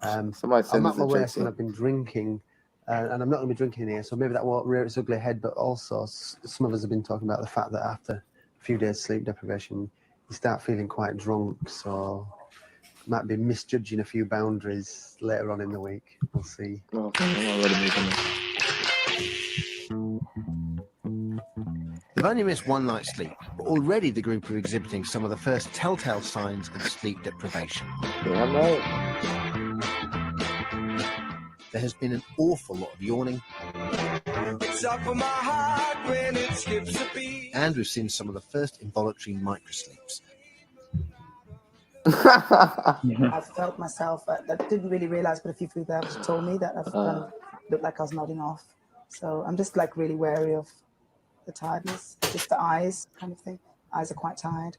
Somebody said I'm this at my in worst Chelsea. when I've been drinking, and I'm not going to be drinking here, so maybe that won't rear its ugly head. But also, some of us have been talking about the fact that after a few days sleep deprivation, you start feeling quite drunk. So might be misjudging a few boundaries later on in the week. We'll see. They've only missed one night's sleep, but already the group are exhibiting some of the first telltale signs of sleep deprivation. Damn right. There has been an awful lot of yawning, and we've seen some of the first involuntary microsleeps. I felt myself, I didn't really realize, but a few people have told me that I've kind of looked like I was nodding off. So I'm just like really wary of the tiredness, just the eyes kind of thing. Eyes are quite tired.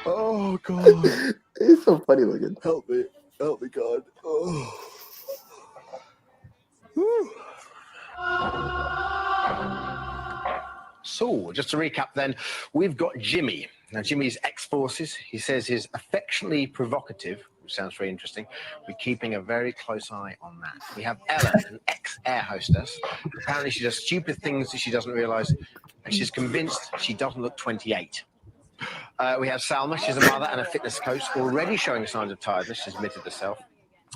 Oh God, he's so funny looking. Help me, God. Oh. So, just to recap then, we've got Jimmy. Now, Jimmy's ex-forces. He says he's affectionately provocative, which sounds very interesting. We're keeping a very close eye on that. We have Ella, an ex-air hostess. Apparently, she does stupid things that she doesn't realise, and she's convinced she doesn't look 28. We have Salma. She's a mother and a fitness coach, already showing signs of tiredness. She's admitted herself.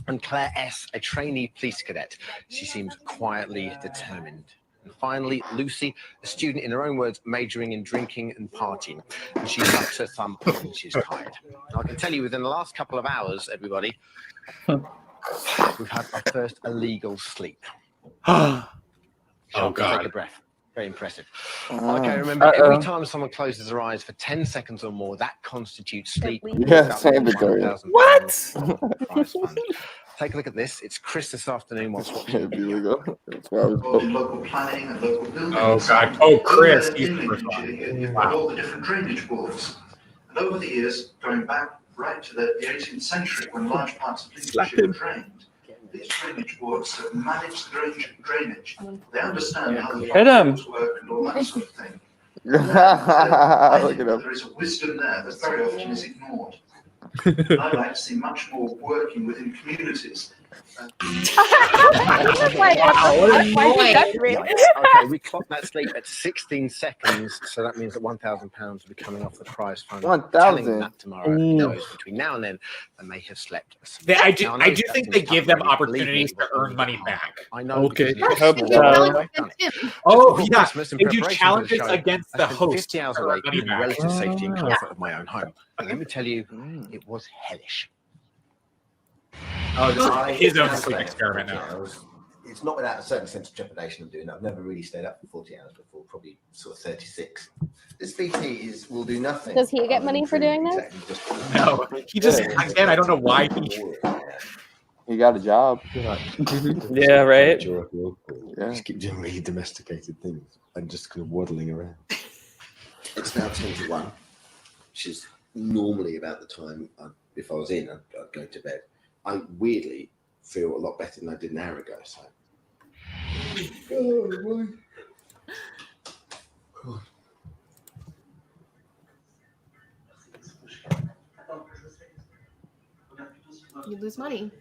And Claire S., a trainee police cadet. She seems quietly determined. And finally, Lucy, a student, in her own words, majoring in drinking and partying. And she sucks her thumb when she's tired. Now, I can tell you, within the last couple of hours, everybody, we've had our first illegal sleep. Oh, God. God. Take a breath. Very impressive. Okay, remember, every time someone closes their eyes for 10 seconds or more, that constitutes sleep. Yeah, same, Victoria. What? Take a look at this. It's Chris this afternoon whilst watching. That's where I was local planning and local building. Oh, God. Oh, Chris. He's the In first one. Lincolnshire, you've got all the different drainage boards. And over the years, going back right to the 18th century, when large parts of Lincolnshire were drained, these drainage boards have managed the drainage. They understand how the boards work and all that sort of thing. I think that there is a wisdom there that very often is ignored. I'd like to see much more working within communities. Okay, we clocked that sleep at 16 seconds, so that means that £1,000 will be coming off the prize fund. 1,000. Telling them that tomorrow. Knows between now and then, they may have slept. I do think they give them opportunities to earn money back. I know. Okay. Oh, yeah. They do challenges against the host. 50 hours away from the relative safety and comfort of my own home. And let me tell you, it was hellish. Oh, this is his own sleep experiment now. It's not without a certain sense of trepidation of doing that. I've never really stayed up for 40 hours before, probably sort of 36. This VT will do nothing. Does he get money for doing this? No, he just, again, I don't know why he got a job. Yeah, right. Just keep doing really domesticated things and just kind of waddling around. It's now 10 to 1, which is normally about the time, if I was in, I'd go to bed. I weirdly feel a lot better than I did an hour ago. So. You lose money.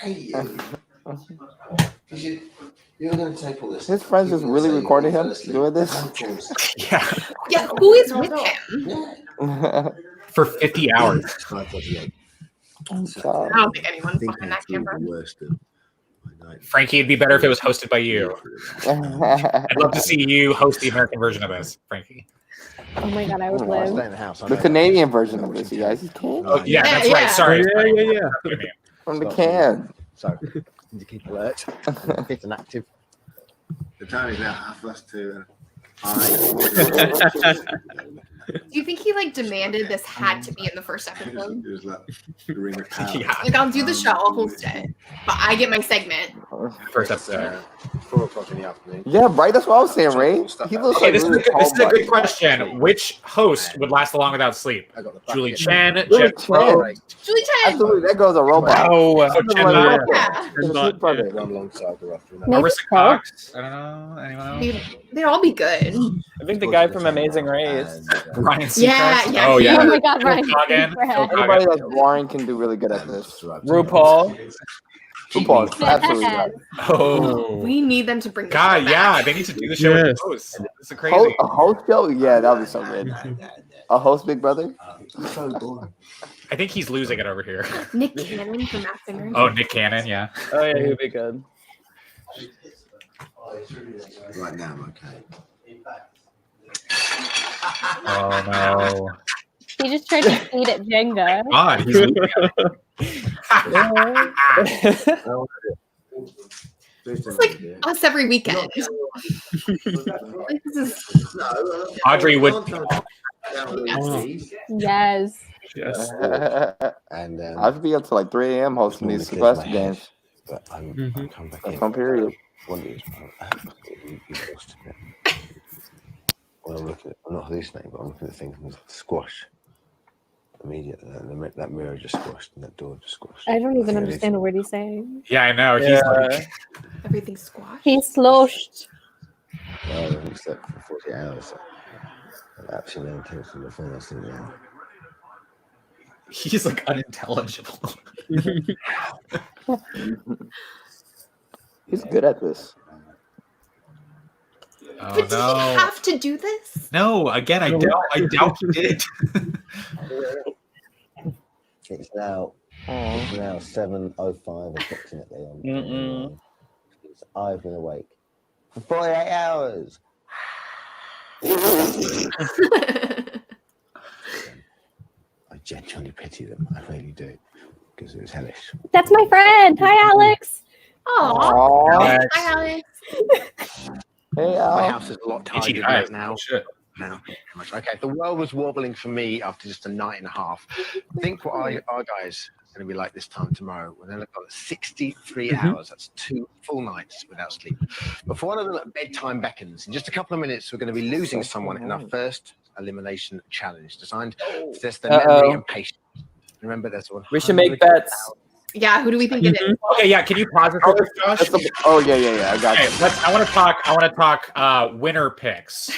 Hey, you're going to take all this. His friends just really recording him doing this. Yeah, who is with him? For 50 hours. I don't think anyone's behind that camera. Frankie, it'd be better if it was hosted by you. I'd love to see you host the American version of this, Frankie. Oh my God, I would live. The Canadian version of this, you guys. Oh, yeah, that's right. Sorry. Yeah. From the can. So, need to keep alert, fit and active. The time is now 2:30. Do you think he like demanded this had to be in the first episode? It was like the Ring of Power. Yeah. Like I'll do the show, I'll host it, but I get my segment. First episode. 4 o'clock in the afternoon. Yeah, right. That's what I was saying, Ray. He looks Okay, like this is really a tall, good question. Which host would last long without sleep? Julie Chen, Julie Jeff Chen. Rose. Julie Chen. Absolutely, that girl's a robot. Oh, Run alongside the rest of the Marissa Cox. I don't know. Anyone else? They'd all be good. I think the guy from Amazing Race. Ryan Yeah, Seacrest. yeah. Oh yeah. Oh my God, Ryan. Phil Coggin. Anybody like Warren can do really good at this. RuPaul. RuPaul, absolutely. Yes. Oh. We need them to bring the God, show yeah, back. they need to do the show with Yes. the host. This is crazy. A host show? Yeah, that would be so good. A host Big Brother? I think he's losing it over here. Nick Cannon from Masked Singer. Oh, Nick Cannon, yeah. Oh yeah, he'd be good. Right now, I'm okay. Oh no. He just tried to feed at Jenga. God, he's losing It's like us every weekend. Like, this is... Audrey would. Yes. Yes. And I'd be up to like 3 a.m. hosting these Sequester games. But I'm come back That's in. one period. One is, when I'm looking at, I'm not hallucinating, but I'm looking at things and squash. Immediately, that mirror just squashed and that door just squashed. I don't even understand a word he's saying. Yeah, I know. He's like, Everything's squashed. He's sloshed. Well, I haven't slept for 40 hours. So I'm absolutely until from the phone. I was thinking, yeah. he's like unintelligible. He's good at this. Oh But did no. he have to do this? No, again, I doubt he did. It's now 7:05 approximately. I've been awake for 48 hours. I genuinely pity them. I really do, because it was hellish. That's my friend. Hi, Alex. Oh, Alex. hi, Alex. Hey, My Al. house is a lot Itchy tidier eyes. now. Shit. No, okay. The world was wobbling for me after just a night and a half. Think what our guys are going to be like this time tomorrow. We're going to look at 63 hours. That's 2 full nights without sleep. Before another bedtime beckons, in just a couple of minutes, we're going to be losing someone in our first elimination challenge, designed to test their memory and patience. Remember, there's one. We should make bets. Yeah, who do we think it is? Okay, yeah. Can you pause it real quick, Josh? Oh yeah. I got Okay, you. I want to talk winner picks.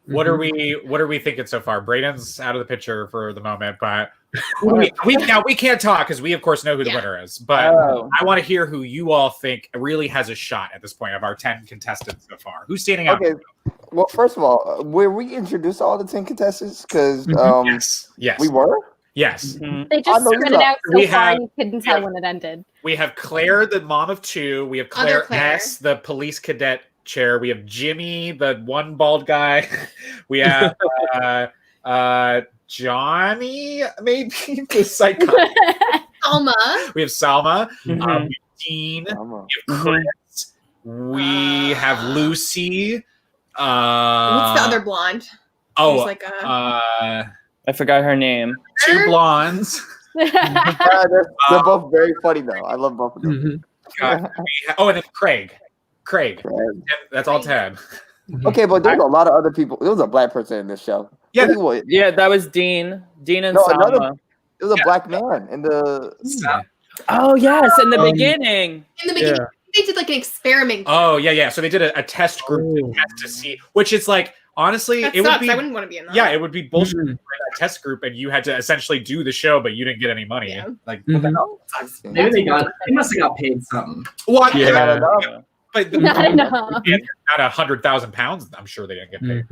What are we thinking so far? Braden's out of the picture for the moment, but we can't talk because we of course know who the winner is. But I want to hear who you all think really has a shot at this point of our 10 contestants so far. Who's standing out? Okay. Well, first of all, were we introduced all the 10 contestants? Because yes, we were. Yes. They just spread it out so far you couldn't tell have- when it ended. We have Claire, the mom of 2. We have Other Claire, Claire. S, the police cadet chair. We have Jimmy, the one bald guy. We have Johnny, maybe the psychotic. Alma. We have Salma. We have Dean. We have Chris. We have Lucy. What's the other blonde? Oh, There's like a... I forgot her name. 2 blondes. They're both very funny though. I love both of them. And then Craig. That's all 10. Okay, but there's a lot of other people. There was a black person in this show. Yeah, Yeah, that was Dean. Dean and No, Salma. There was a black man in the. Oh yes, in the beginning. In the beginning, they did like an experiment. Oh yeah. So they did a test group test to see, which is like honestly, That it sucks. would be. I wouldn't want to be in that. Yeah, it would be bullshit for that test group, and you had to essentially do the show, but you didn't get any money. Yeah. Like, what the hell? Maybe they must have got paid something. What? Not enough. But Not enough. not 100,000 pounds. I'm sure they didn't get paid.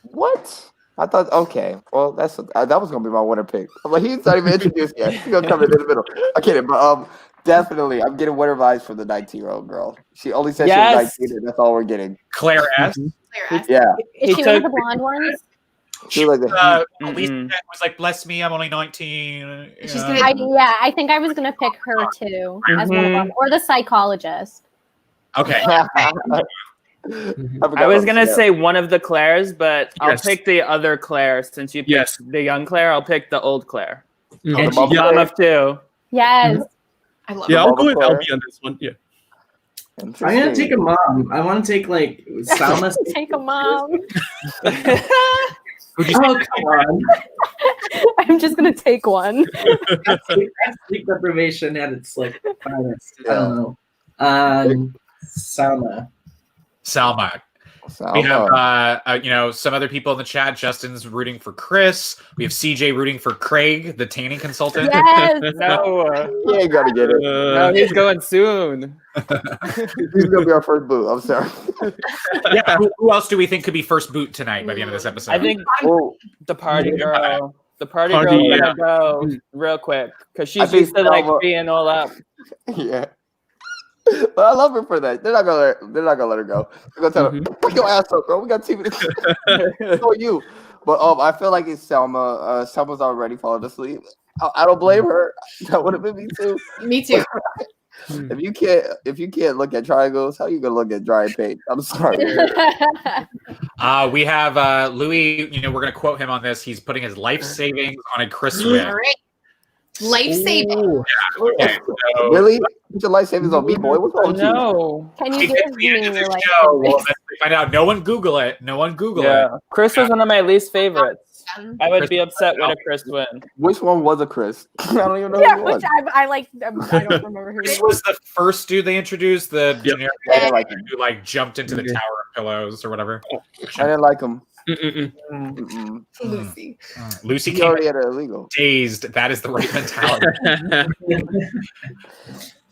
What? I thought, okay, well, that was gonna be my winner pick. I'm like, he's not even introduced yet. He's gonna come in the middle. I kidding, but definitely, I'm getting winner vibes from the 19-year-old girl. She only said she was 19, and that's all we're getting. Claire S. Yeah. Is she one of the blonde ones? She was like, Elise was like, "Bless me, I'm only 19." She's I think I was gonna pick her too as one of them, or the psychologist. Okay. I was gonna say one of the Claires, but I'll Yes. pick the other Claire since you picked the young Claire. I'll pick the old Claire. And Mom of two. Yes. I love Yeah, it. I'll go with Albie on this one. Yeah. I'm gonna take a mom. I want to take like Salma. Take a mom. Oh, come on. I'm just gonna take one. That's sleep deprivation at its like finest. I don't know. Salma. We have some other people in the chat. Justin's rooting for Chris. We have CJ rooting for Craig, the tanning consultant. Yes. No. He ain't gonna get it. No, he's going soon. He's gonna be our first boot. I'm sorry. Yeah. Who else do we think could be first boot tonight by the end of this episode? I think the party girl. The party Party, girl is yeah. gonna go real quick because I she's think used to like Salma- being all up. Yeah. But I love her for that. They're not gonna let her go. They're gonna tell her, "Put your ass up, girl. We got TV to show you." But I feel like it's Selma. Selma's already falling asleep. I don't blame her. That would have been me too. Me too. If you can't look at triangles, how you gonna look at dry paint? I'm sorry. We have Louis. We're going to quote him on this. He's putting his life savings on a Chris win. All right. Life saving. Okay, so- Really? Put your life savings on me, boy. What's wrong with you? No. Can Hey, you give me the your life show. Well, savings? let's find out. No one Google it. No one Google Yeah, it. Chris was one of my least favorites. I would be upset with a Chris win. Which one was a Chris? I don't even know Yeah, who it was. which I like. I don't remember who. This it was. was the first dude they introduced, the generic I didn't like him. who jumped into the tower of pillows or whatever. I didn't like him. Lucy. Lucy He came already had it illegal. dazed. That is the right mentality.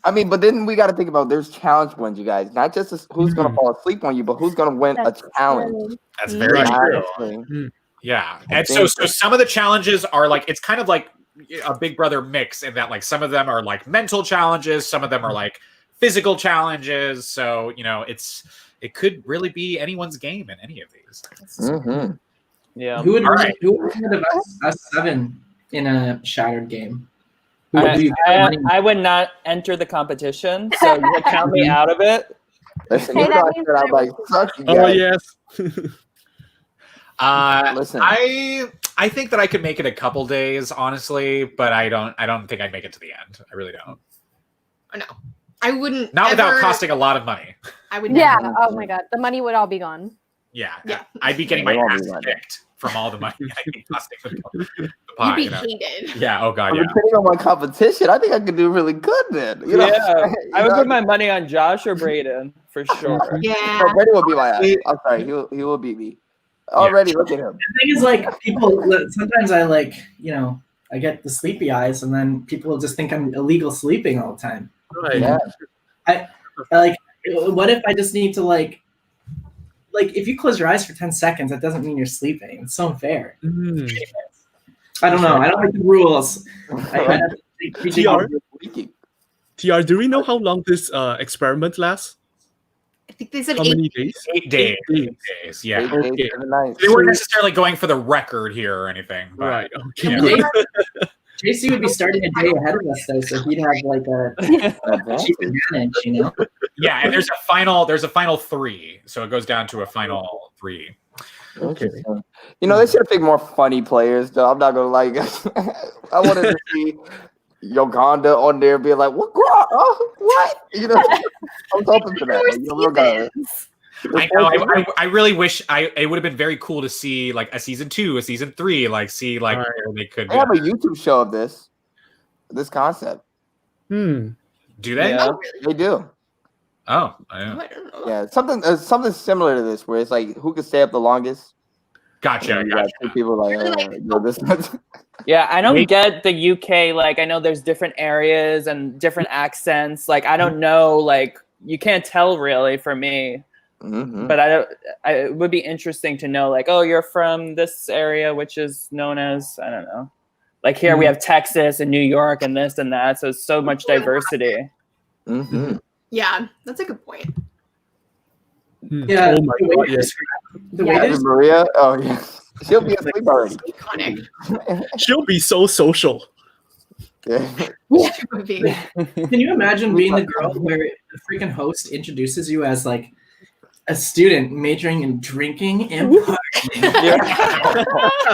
I mean, but then we got to think about there's challenge wins, you guys. Not just who's going to fall asleep on you, but who's going to win a challenge. That's very true. Honestly. Yeah, and so some of the challenges are it's kind of like a Big Brother mix in that some of them are mental challenges, some of them are physical challenges. So it could really be anyone's game in any of these. Mm-hmm. Yeah. Who would All right. have us seven in a shattered game? Who would you I would not enter the competition, so you would count me out of it. Listen, Hey, you know that I means said I'm like, fuck you Oh guys. yes. Listen. I think that I could make it a couple days, honestly, but I don't think I'd make it to the end. I really don't. No, I wouldn't. Not without ever- costing a lot of money. I would. Yeah. Never. Oh my god, the money would all be gone. Yeah. Yeah. I'd be getting my They won't ass be like kicked from all the money I'd be costing the You'd pie. be you know? hated. Yeah. Oh god. Yeah. Depending on my competition, I think I could do really good then. You know? Yeah, I would You know? put my money on Josh or Braden for sure. Yeah. No, Brady will beat my ass. I'm sorry, he will beat me. Already, look at him. The thing is, people. Sometimes I get the sleepy eyes, and then people just think I'm illegal sleeping all the time. Right. Yeah. What if I just need to if you close your eyes for 10 seconds, that doesn't mean you're sleeping. It's so unfair. Mm. I don't know. I don't like the rules. I TR, do we know how long this experiment lasts? I think they said How 8 many days? 8 days. 8 days. Yeah. 8 days, Okay. 7 nights. They weren't necessarily going for the record here or anything. But, Right. Okay. yeah. JC would be starting a day ahead of us, though, so he'd have a cheap advantage, Yeah, and there's a final 3, so it goes down to a final 3. Okay. You know, they should have picked more funny players, though. I'm not gonna lie. I wanted to see Uganda on there being like, what? What? You know, I was hoping for that. Like, real guy. I know. I really wish it would have been very cool to see a season 2, a season 3, where they could. They have a YouTube show of this concept. Do they? Yeah. They do. Oh, I know. I don't know. Yeah, something similar to this, where it's who can stay up the longest. Gotcha. You got two people this. Yeah, I don't get the UK. I know there's different areas and different accents. I don't know. You can't tell really for me. Mm-hmm. But it would be interesting to know. Oh, you're from this area, which is known as I don't know. Here we have Texas and New York and this and that. So it's so much diversity. Mm-hmm. Yeah, that's a good point. Yeah. Oh my god. Yes. The way there's Maria. Oh yeah, she'll be asleep already. Iconic. She'll be so social. Yeah. She would be. Can you imagine being the girl where the freaking host introduces you as a student majoring in drinking and partying.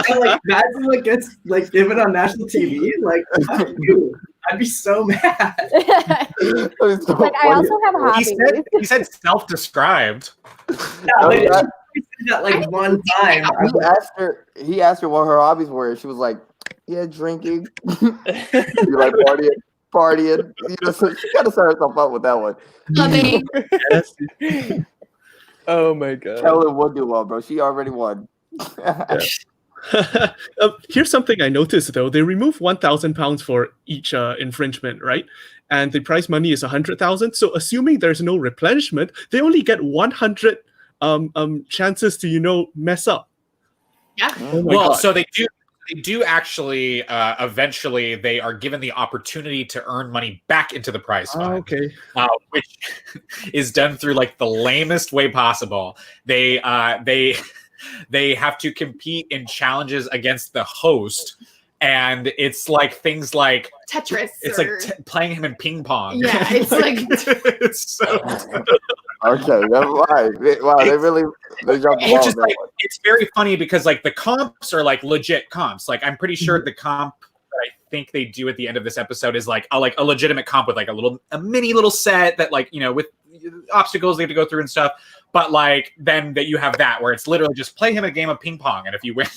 And, like, that's what gets like given on national TV. Like, fuck you. I'd be so mad. Like, I also have hobbies. He said self-described. Yeah, like, she said that like one time. He asked her what her hobbies were. She was like, "Yeah, drinking." You're like partying. You know, so she gotta set herself up with that one. Oh my god. Helen would do well, bro. She already won. Here's something I noticed though. They remove £1,000 for each infringement, right? And the prize money is 100,000. So assuming there's no replenishment, they only get 100 chances to mess up. Yeah. Oh my Well, God. so they do actually eventually they are given the opportunity to earn money back into the prize fund. Okay. Which is done through like the lamest way possible. They have to compete in challenges against the host, and it's like things like Tetris. It's like playing him in ping pong. Yeah, it's like it's so Okay, that's right. Wow, they jumped the ball which is on that like one. it's very funny because like the comps are like legit comps. Like I'm pretty sure the comp that I think they do at the end of this episode is like a legitimate comp with like a mini little set that like with obstacles they have to go through and stuff. But like then that you have that where it's literally just play him a game of ping pong, and if you win,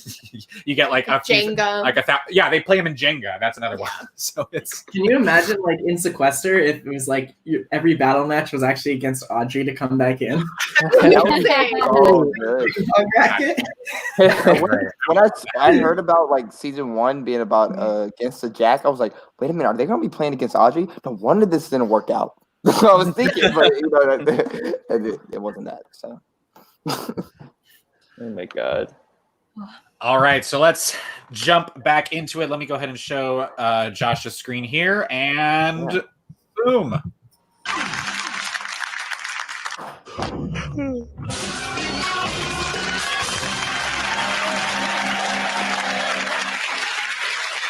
you get like a Jenga. Yeah, they play him in Jenga. That's another one. So it's. Can you imagine, like in Sequester, if it was like every battle match was actually against Audrey to come back in? Oh, when I heard about like season 1 being about against the Jack, I was like, wait a minute, are they gonna be playing against Audrey? No wonder this didn't work out. I was thinking, but it wasn't that. So. Oh my god. All right, so let's jump back into it. Let me go ahead and show Josh's screen here, and boom.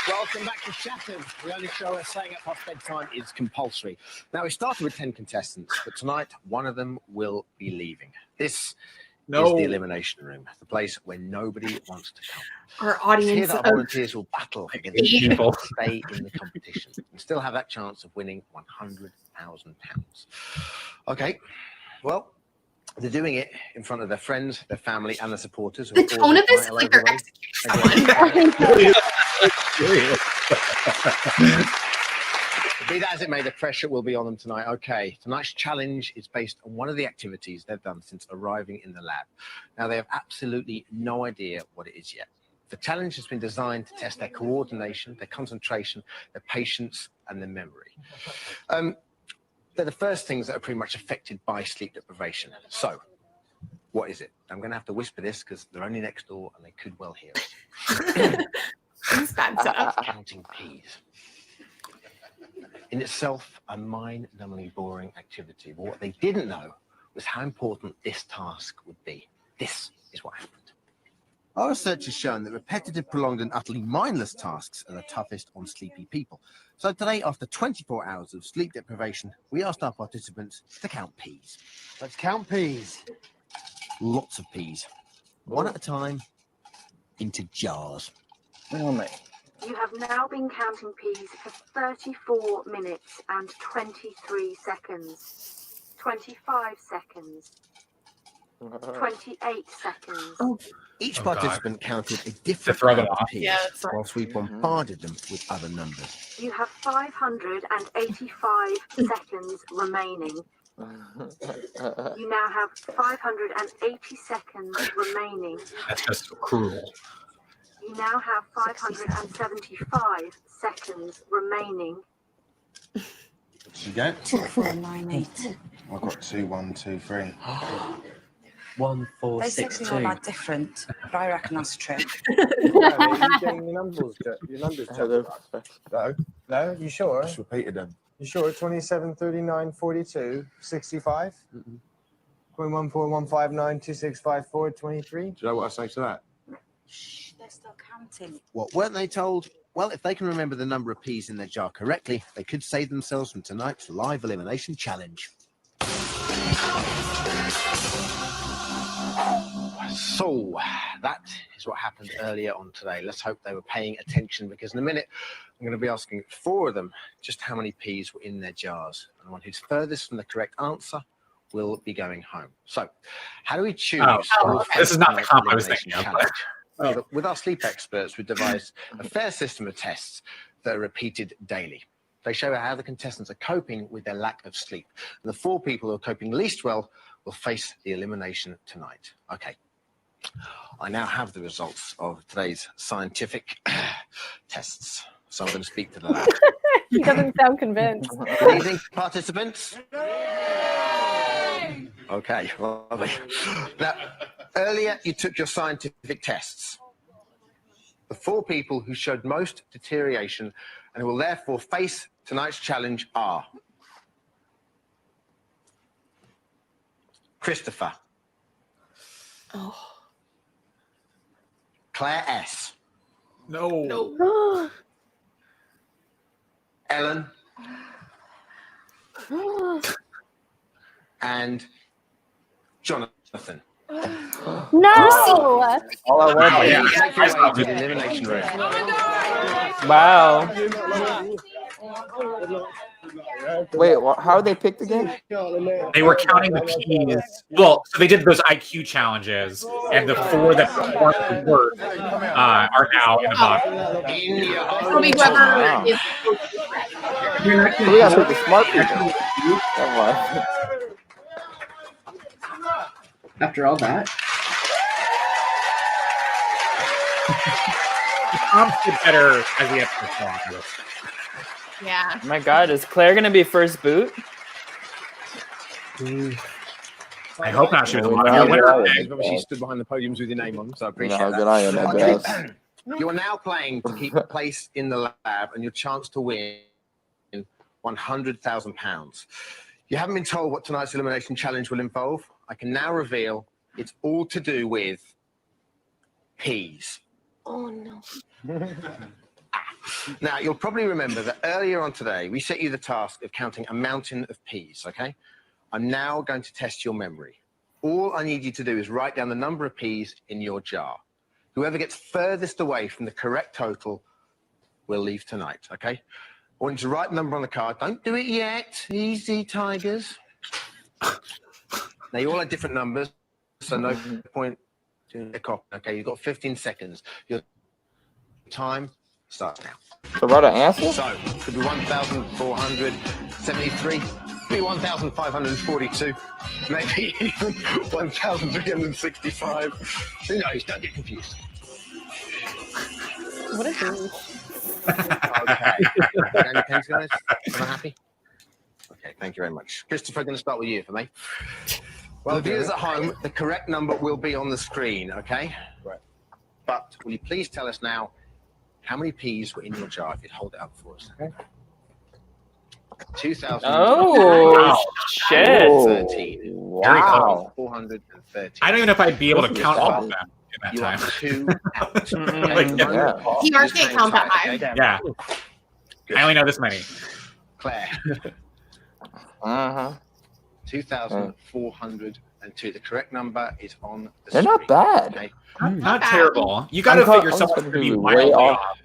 Welcome back to Shattered. The only show where staying up past bedtime is compulsory. Now, we started with 10 contestants, but tonight, one of them will be leaving. This is the Elimination Room, the place where nobody wants to come. Our It's audience here that our volunteers will battle against people to stay in the competition and still have that chance of winning £100,000. Okay, well, they're doing it in front of their friends, their family, and their supporters. The tone of this is like they're executing someone. Be that as it may, the pressure will be on them tonight. Okay, tonight's challenge is based on one of the activities they've done since arriving in the lab. Now, they have absolutely no idea what it is yet. The challenge has been designed to test their coordination, their concentration, their patience, and their memory. They're the first things that are pretty much affected by sleep deprivation. So, what is it? I'm going to have to whisper this because they're only next door and they could well hear us. Counting peas. In itself, a mind-numbingly boring activity. But what they didn't know was how important this task would be. This is what happened. Our research has shown that repetitive, prolonged, and utterly mindless tasks are the toughest on sleepy people. So today, after 24 hours of sleep deprivation, we asked our participants to count peas. Let's count peas. Lots of peas. One at a time, into jars. Oh, mate. You have now been counting peas for 34 minutes and 23 seconds. 25 seconds. 28 seconds. Each participant counted a To different throw them amount of off. peas, Yeah, that's right. whilst we bombarded them with other numbers. You have 585 seconds remaining. You now have 580 seconds remaining. That's just cruel. You now have 575 seconds remaining. You go. 2, 4, 9, 8. I've got 2, 1, 2, 3. 1, 4, They 6, said 2. we all are different, but I reckon that's true. You're getting your numbers No, you sure? Just repeated them. You sure? 27, 39, 42, 65? 0.14159265 2654 23. Do you know what I say to that? Shh, they're still counting. What weren't they told? Well, if they can remember the number of peas in their jar correctly, they could save themselves from tonight's live elimination challenge. So that is what happened earlier on today. Let's hope they were paying attention, because in a minute I'm going to be asking 4 of them just how many peas were in their jars. And the one who's furthest from the correct answer will be going home. So how do we choose? This is not the comp I was thinking of. Challenge? With our sleep experts, we devised a fair system of tests that are repeated daily. They show how the contestants are coping with their lack of sleep. And the 4 people who are coping least well will face the elimination tonight. Okay. I now have the results of today's scientific tests. So I'm going to speak to the lab. He doesn't sound convinced. Good evening, participants. Okay, lovely. Now, earlier you took your scientific tests. The 4 people who showed most deterioration and who will therefore face tonight's challenge are Christopher. Oh. Claire S. No. Ellen. And Jonathan. No! All I want Make your way to the elimination room. Wow. Wait, how are they picked again? They were counting the peas. Well, so they did those IQ challenges, and the 4 that performed the worst are now in the bottom. Probably whoever is. We gotta pick the smart people. Come on. After all that. Comps get better as the episode goes on. Yeah. Oh my God, is Claire gonna be first boot? I hope not. She was She stood behind the podiums with your name on, so I appreciate how that. good I am at this. You are now playing to keep a place in the lab and your chance to win £100,000. You haven't been told what tonight's elimination challenge will involve. I can now reveal it's all to do with peas. Oh no. Now, you'll probably remember that earlier on today, we set you the task of counting a mountain of peas, okay? I'm now going to test your memory. All I need you to do is write down the number of peas in your jar. Whoever gets furthest away from the correct total will leave tonight, okay? I want you to write the number on the card. Don't do it yet. Easy, tigers. Now, you all have different numbers, so no point doing a copy. Okay, you've got 15 seconds. Your time starts now. So write an answer? So, could be 1,473, could be 1,542, maybe even 1,365. Who knows? Don't get confused. What a dude. Okay. Any pens, guys? Am I happy? Okay, thank you very much. Christopher, I'm going to start with you for me. Well, the viewers at home, the correct number will be on the screen, okay? Right. But will you please tell us now how many peas were in your jar if you'd hold it up for us? Okay. 2,000. Oh, shit. 13. Wow. 413. I don't even know if I'd be able to count all of them in that You time. are 2 out. Like, He already can't count that high. Yeah. I only know this many. Claire. 2,402. The correct number is on the They're not screen, bad. okay? Not terrible. You got to figure someone's going to be wildly off.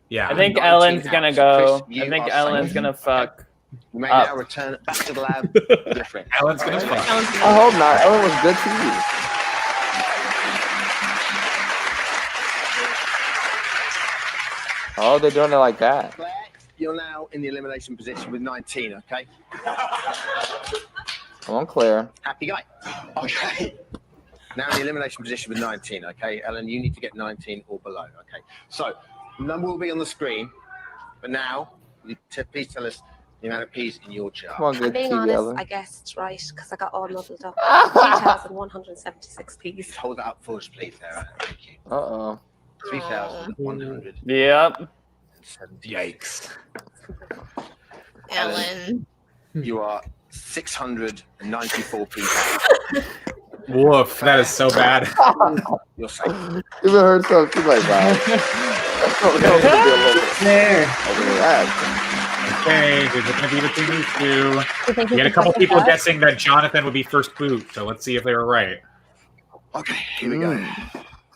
Yeah. I think Ellen's gonna go. I think Ellen's gonna fuck. You may up. now return back to the lab. Different. Ellen's going to fuck. I hope not. Ellen was good to you. Oh, they're doing it like that. Claire, you're now in the elimination position with 19, okay? Come on, Claire. Happy guy. Okay. Now in the elimination position with 19, okay? Ellen, you need to get 19 or below, okay? So, the number will be on the screen, but now, please tell us the amount of peas in your jar. Come on, I'm good being TV, honest, Ellen. I guessed right because I got all muddled up. 3,176 peas. Hold that up for us, please, Sarah. Thank you. Uh-oh. 3,100. Yep. Yikes. Ellen. You are 694 peas. Woof, that is so bad. You're safe. Even heard something like that. There. Okay, is it going to be between these two? We had a couple people guessing that Jonathan would be first boot, so let's see if they were right. Okay, here we go.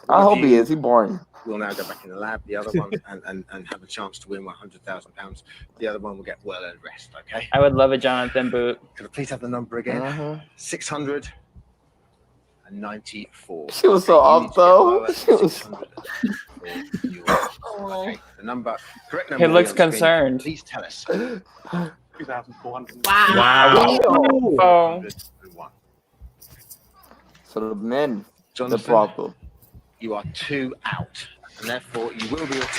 I hope he is. He's boring. We'll now go back in the lab, the other one, and have a chance to win £100,000. The other one will get well-earned rest, okay? I would love a Jonathan boot. Could I please have the number again? 694. She was so off, though. She was... Okay, the number, correct number. He looks concerned. Please tell us. 2,400. Wow. Oh. So the men, Jonathan, the problem. You are 2 out, and therefore you will be returned.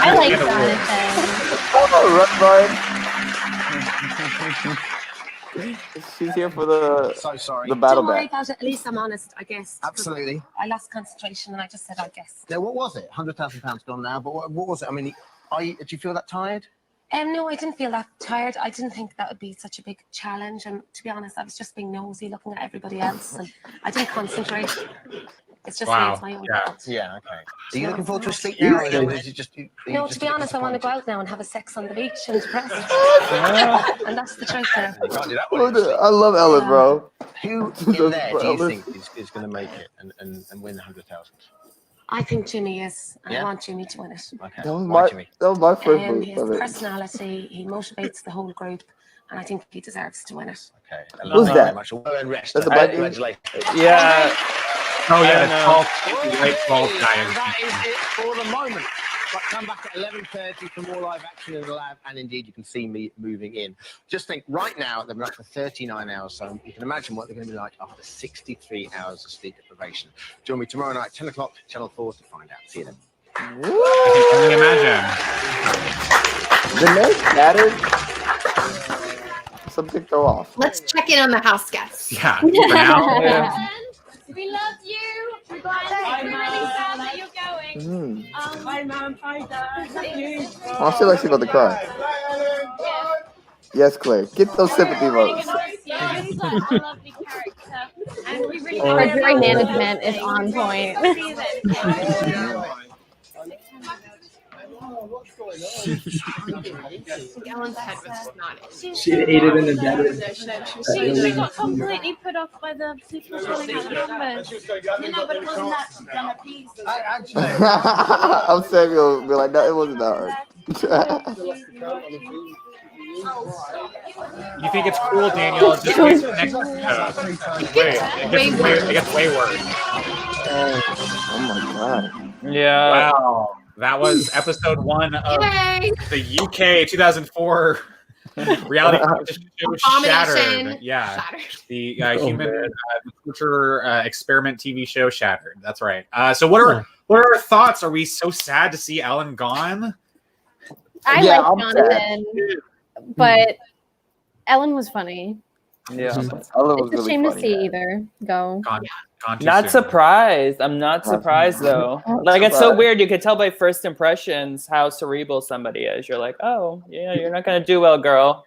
I like Jonathan. Oh, run, Brian. She's here for the the battle Don't worry back. about it. At least I'm honest, I guess. Absolutely. I lost concentration and I just said I guess. Now, what was it? £100,000 gone now, but what was it? I mean, did you feel that tired? No, I didn't feel that tired. I didn't think that would be such a big challenge. And to be honest, I was just being nosy, looking at everybody else, and I didn't concentrate. It's just me, it's my own fault. Yeah, okay. Are you looking forward to a sleep now? Or is it just, No, to be honest, I want to go out now and have a sex on the beach and depressed. And that's the choice there. You can't do that I love Ellen, bro. Who in there do you think is going to make it and win the 100,000? I think Jimmy is. And Yeah? I want Jimmy to win it. Okay. That was my first move. His personality, he motivates the whole group, and I think he deserves to win it. Okay. Who's that? Well-earned rest. That's a bad dude? Congratulations. Yeah. Oh yeah, I the know. tall, white bald guy. That is it for the moment. But come back at 11:30 for more live action in the lab, and indeed you can see me moving in. Just think, right now they've been up for 39 hours, so you can imagine what they're going to be like after 63 hours of sleep deprivation. Join me tomorrow night, 10 o'clock, Channel 4 to find out. See you then. I can only imagine. The neck scattered. Something throw off. Let's check in on the house guests. Yeah. For now. Yeah. We love you. We're really sad that you're going. Bye, Mum. Bye, Dad. Oh, I feel like she's about to cry. Yes, Claire. Get those sympathy votes. He's like a lovely character. And we really Our jury management is on point. Ellen's head was not it. She ate it in the bed. She got completely put off by the people calling out the numbers. You know, but it wasn't that she'd done a piece. I'm Samuel. Be like, no, it wasn't that hard. You think it's cool, Daniel? Just wait till next episode. It gets way worse. Oh my god. Yeah. Wow. That was episode 1 of Yay! the UK 2004 reality competition show Shattered. Abomination. Yeah. Shattered. The human culture experiment TV show Shattered. That's right. So what are our thoughts? Are we so sad to see Ellen gone? I Yeah, like I'm Jonathan, but Ellen was funny. Yeah. Ellen was It's a really shame to funny. see either go. Gone too Not soon. surprised. I'm not surprised though. Like it's so surprised. weird. You could tell by first impressions how cerebral somebody is. You're like, oh yeah, you're not gonna do well, girl.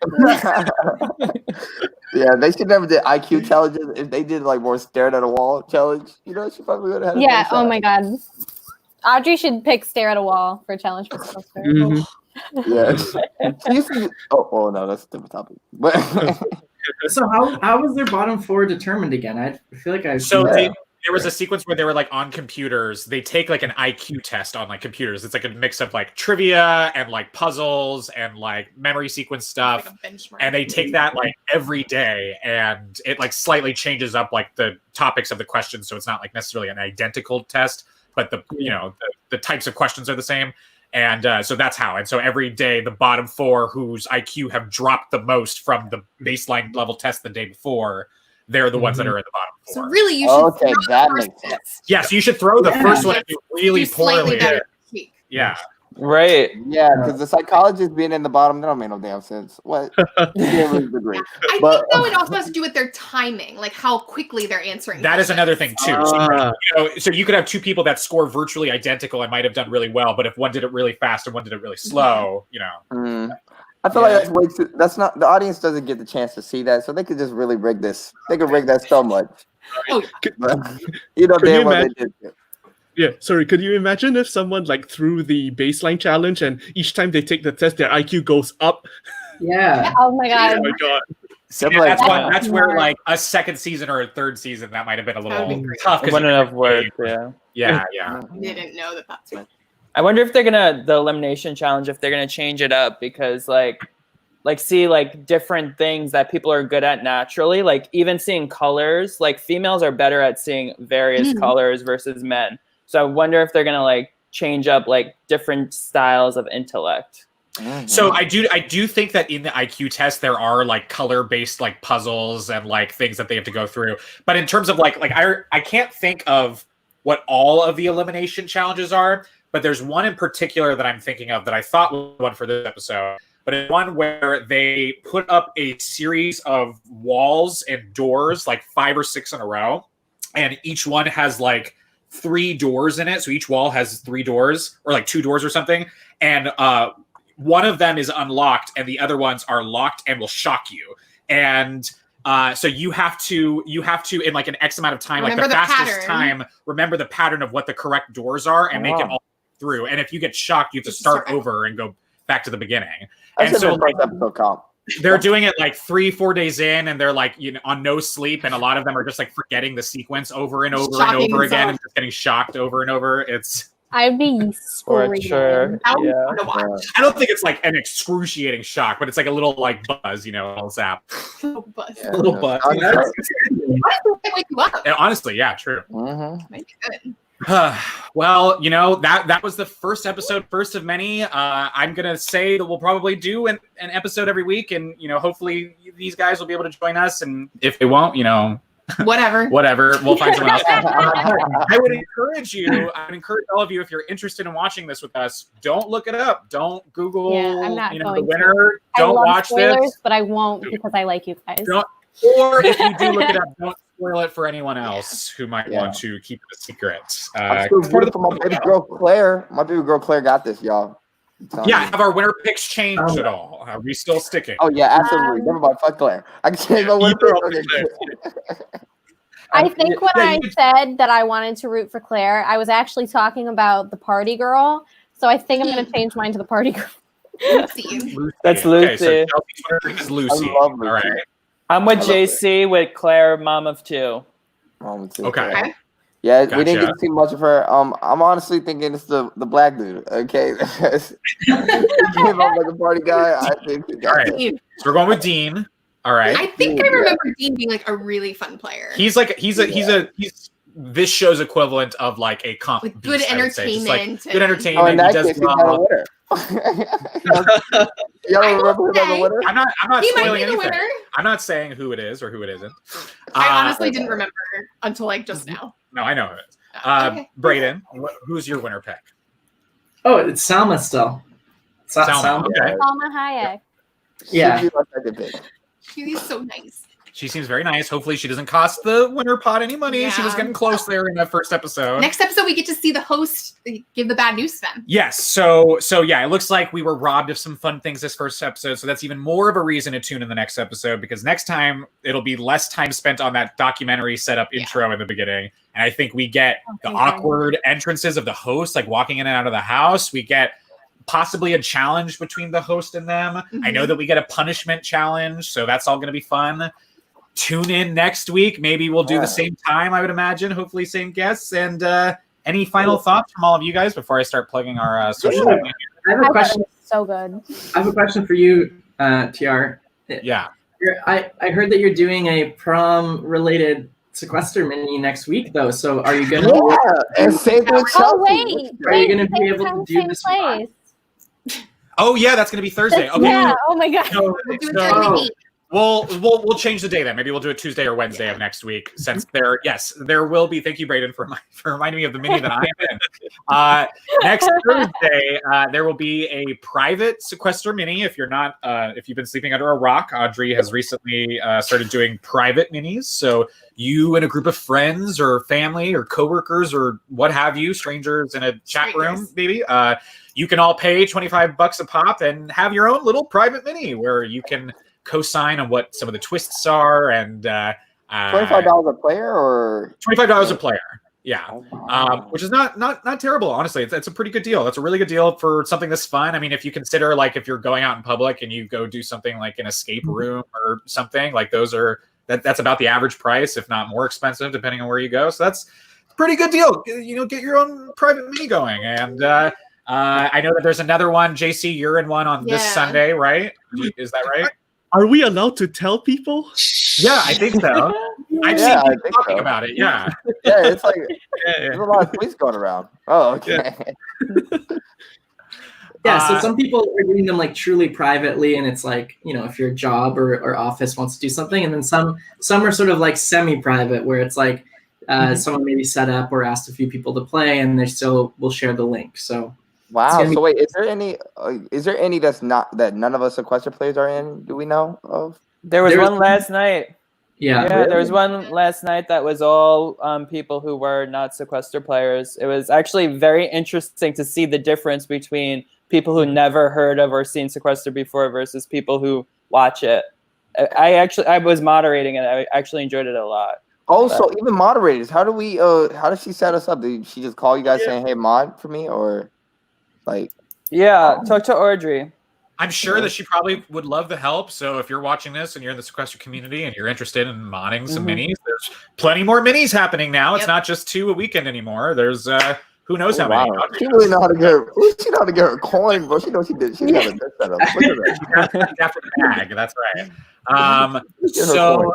Yeah, they should never did IQ challenges. If they did like more staring at a wall challenge, you know, she probably would have had. Yeah. Oh my God. Audrey should pick stare at a wall for a challenge for Sequester. Mhm. Yeah. She used to, oh no, that's a different topic. But So how was their bottom 4 determined again? I feel like So there was a sequence where they were like on computers. They take like an IQ test on like computers. It's like a mix of like trivia and like puzzles and like memory sequence stuff. Like a benchmark. And they take that like every day, and it like slightly changes up like the topics of the questions. So it's not like necessarily an identical test, but the the types of questions are the same. And so that's how. And so every day, the bottom 4 whose IQ have dropped the most from the baseline level test the day before, they're the ones that are in the bottom 4. So really, you should okay, throw that the makes first sense. test. Yeah, so you should throw the first one and do really Do slightly poorly. better next week. Yeah. Right. yeah, because the psychologists being in the bottom, that don't make no damn sense. What? Yeah, we agree. I But- think though it also has to do with their timing, like how quickly they're answering. That is questions. another thing too. So you could have 2 people that score virtually identical and might have done really well, but if one did it really fast and one did it really slow, you know. I feel like that's way too. That's not the audience doesn't get the chance to see that, so they could just really rig this. They could rig that so much. Oh, But, you know, Could damn you well they imagine- did. Yeah, sorry. Could you imagine if someone like threw the baseline challenge and each time they take the test, their IQ goes up? Yeah. Oh my God. Oh my God. That's where like a second season or a third season that might have been a little tough. Wouldn't have worked. Yeah. Didn't know that's what. I wonder if they're gonna the elimination challenge if they're gonna change it up because like see like different things that people are good at naturally. Like even seeing colors. Like females are better at seeing various colors versus men. So I wonder if they're gonna like change up like different styles of intellect. So I do think that in the IQ test there are like color based like puzzles and like things that they have to go through. But in terms of like I can't think of what all of the elimination challenges are, but there's one in particular that I'm thinking of that I thought was one for this episode. But it's one where they put up a series of walls and doors, like 5 or 6 in a row, and each one has like 3 doors in it. So each wall has 3 doors or like 2 doors or something, and one of them is unlocked and the other ones are locked and will shock you. And so you have to in like an X amount of time, remember like the fastest time, remember the pattern of what the correct doors are and make it all through. And if you get shocked, you have to start over and go back to the beginning. And so like, they're doing it like 3-4 days in, and they're like on no sleep, and a lot of them are just like forgetting the sequence over and over and over again, and just getting shocked over and over. I'd be screaming. Sure. Yeah. I don't think it's like an excruciating shock, but it's like a little like buzz, a little zap. A little buzz. A little buzz. Why does it wake you up? Honestly, yeah, true. Might be good. Well, that was the first episode, first of many. I'm gonna say that we'll probably do an episode every week, and hopefully these guys will be able to join us. And if they won't, whatever, we'll find someone else. I would encourage all of you, if you're interested in watching this with us, don't look it up. Don't Google, I'm not going the winner. To. Don't I love watch spoilers, this. But I won't because I like you guys. Or if you do look it up, don't spoil it for anyone else who might want to keep it a secret. I'm still rooting for my baby girl Claire. My baby girl Claire got this, y'all. Yeah, have our winner picks changed at all? Are we still sticking? Oh yeah, absolutely. Never mind, fuck Claire. I can change my winner pick. I think when I said that I wanted to root for Claire, I was actually talking about the party girl. So I think I'm going to change mine to the party girl. Lucy. That's Lucy. Okay, so Chelsea's winner pick is Lucy. All right. I'm with JC with Claire, mom of 2. Mom of 2. Okay. Yeah, we didn't get to see much of her. I'm honestly thinking it's the black dude. Okay, he came up like a party guy. I think. All right, so we're going with Dean. All right. I think I remember Dean being like a really fun player. He's this show's equivalent of like a comp with good entertainment. Good entertainment. He does well. Y'all don't remember who the winner? I'm not he spoiling might be anything. The winner. I'm not saying who it is or who it isn't. I honestly didn't remember until like just now. No, I know who it is. Okay. Braden, who's your winner pick? Oh, it's Salma still. Salma. Okay. Salma Hayek. Yeah. She's so nice. She seems very nice. Hopefully she doesn't cost the winner pot any money. Yeah. She was getting close there in that first episode. Next episode, we get to see the host give the bad news to them. Yes. So yeah, it looks like we were robbed of some fun things this first episode. So that's even more of a reason to tune in the next episode, because next time it'll be less time spent on that documentary setup intro in the beginning. And I think we get the awkward entrances of the host, like walking in and out of the house. We get possibly a challenge between the host and them. Mm-hmm. I know that we get a punishment challenge. So that's all going to be fun. Tune in next week. Maybe we'll do the same time, I would imagine. Hopefully same guests. And any final thoughts from all of you guys before I start plugging our social media? I have a question. So good. I have a question for you, TR. Yeah. I heard that you're doing a prom-related Sequester mini next week, though. So are you going to? Yeah, and same with Chelsea. Oh wait, are you going to be able to do this? Oh yeah, that's going to be Thursday. Okay. Yeah. Oh my god. We'll change the day then. Maybe we'll do it Tuesday or Wednesday of next week, since there will be. Thank you, Braden, for reminding me of the mini that I'm in. Next Thursday, there will be a private Sequester mini. If you've been sleeping under a rock, Audrey has recently started doing private minis. So you and a group of friends or family or coworkers or what have you, strangers in a chat room, maybe. You can all pay $25 a pop and have your own little private mini where you can co-sign on what some of the twists are, and $25 a player or $25 a player. Yeah, which is not terrible, honestly. It's a pretty good deal. That's a really good deal for something this fun. I mean, if you consider like if you're going out in public and you go do something like an escape room or something, like that's about the average price, if not more expensive, depending on where you go. So that's a pretty good deal. You know, get your own private mini going. And I know that there's another one. JC, you're in one on this Sunday, right? Is that right? Are we allowed to tell people? Yeah, I think so. I've seen people talking about it. Yeah. Yeah, it's like there's a lot of tweets going around. Oh, okay. Yeah, so some people are doing them like truly privately, and it's like, you know, if your job or office wants to do something, and then some are sort of like semi-private, where it's like someone maybe set up or asked a few people to play, and they still will share the link. So wow. So wait, is there any that's not that none of us Sequester players are in? Do we know of? There was one last night. Yeah, really? There was one last night that was all people who were not Sequester players. It was actually very interesting to see the difference between people who never heard of or seen Sequester before versus people who watch it. I was moderating it. I actually enjoyed it a lot. Also, even moderators, how does she set us up? Did she just call you guys saying, "Hey, mod for me," or like? Yeah, talk to Audrey. I'm sure that she probably would love the help. So if you're watching this and you're in the Sequester community and you're interested in modding some minis, there's plenty more minis happening now. It's not just 2 a weekend anymore. There's who knows how many. She really know how to get her. She know how to get her coin, bro. She knows she did. She got a good setup. Look at that. After the bag, that's right. So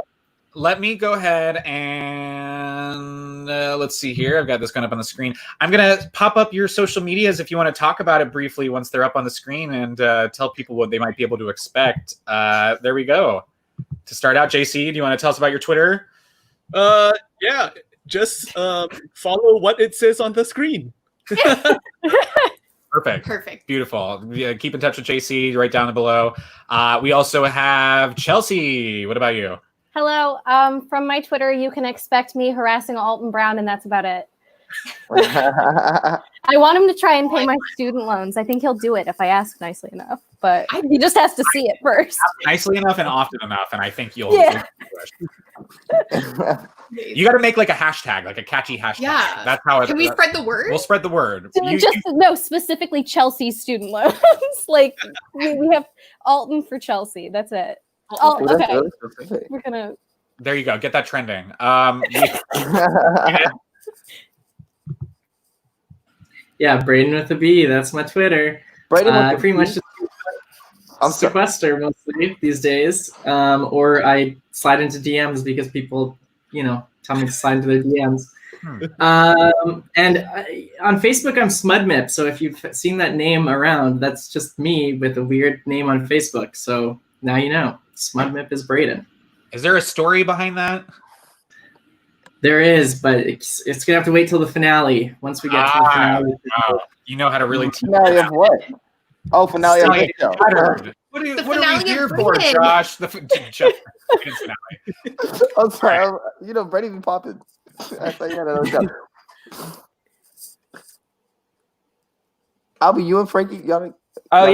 let me go ahead and let's see here. I've got this going up on the screen. I'm going to pop up your social medias if you want to talk about it briefly once they're up on the screen and tell people what they might be able to expect. There we go. To start out, JC, do you want to tell us about your Twitter? Yeah, just follow what it says on the screen. Perfect. Beautiful. Yeah, keep in touch with JC right down below. We also have Chelsea. What about you? Hello. From my Twitter, you can expect me harassing Alton Brown, and that's about it. I want him to try and pay my student loans. I think he'll do it if I ask nicely enough, but he just has to see it first. Nicely enough and often enough, and I think you'll. Yeah. You got to make like a hashtag, like a catchy hashtag. Yeah. That's how. Can we spread the word? We'll spread the word. No, specifically Chelsea's student loans. Like we have Alton for Chelsea. That's it. Oh, okay. Really we're gonna. There you go. Get that trending. Yeah, Braden with a B. That's my Twitter. Braden I pretty much just Sequester mostly these days, or I slide into DMs because people, tell me to slide into their DMs. And on Facebook, I'm Smudmip. So if you've seen that name around, that's just me with a weird name on Facebook. So now you know. Smudmip is Braden. Is there a story behind that? There is, but it's gonna have to wait till the finale. Once we get to the finale, you know how to really finale of what? Oh, finale of the show. What are we here for, Josh? The finale. I'm sorry. Brady be popping. I thought you had another job. Albie, you and Frankie, y'all. Oh,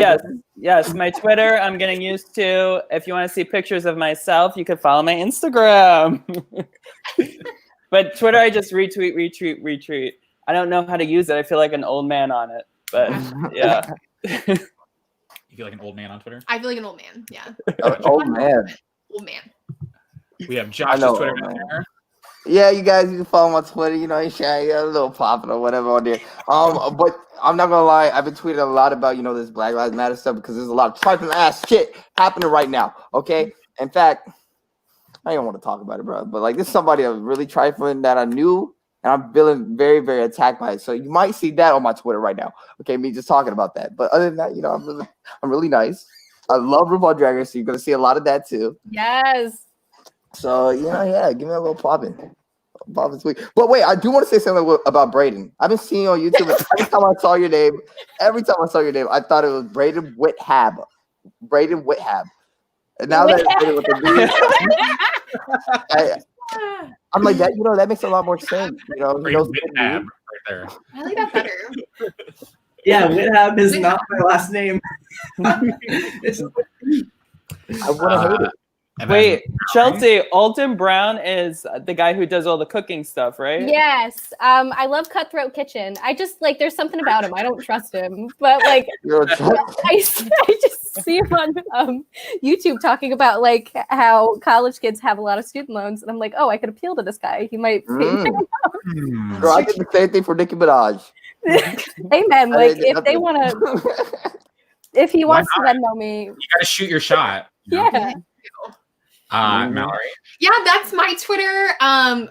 yes. My Twitter, I'm getting used to. If you want to see pictures of myself, you can follow my Instagram. But Twitter, I just retweet. I don't know how to use it. I feel like an old man on it. But yeah. You feel like an old man on Twitter? I feel like an old man. Yeah. Old man. Old man. We have Josh's Twitter down there. Yeah, you guys, you can follow my Twitter. He's shy, a little popping or whatever on there. But I'm not gonna lie, I've been tweeting a lot about this Black Lives Matter stuff because there's a lot of trifling ass shit happening right now. Okay, in fact, I don't want to talk about it, bro. But this is somebody that was really trifling that I knew, and I'm feeling very, very attacked by it. So you might see that on my Twitter right now. Okay, me just talking about that. But other than that, I'm really nice. I love RuPaul Drag Race, so you're gonna see a lot of that too. Yes. So give me a little popping tweet. But wait, I do want to say something about Braden. I've been seeing you on YouTube. Every time I saw your name, I thought it was Braden Whithab. And now that it's with the I'm like that. That makes a lot more sense. Whithab right there. I like that better. Yeah, Whithab is not my last name. I want to hate it. And Wait, then- Chelsea, Alton Brown is the guy who does all the cooking stuff, right? Yes. I love Cutthroat Kitchen. I just like there's something about him. I don't trust him. But like I just see him on YouTube talking about like how college kids have a lot of student loans. And I'm like, oh, I could appeal to this guy. He might pay me out. Girl, I did the same thing for Nicki Minaj. Amen. Like if they want to, if he wants to Venmo me, you got to shoot your shot. yeah. Mallory. Yeah, that's my Twitter.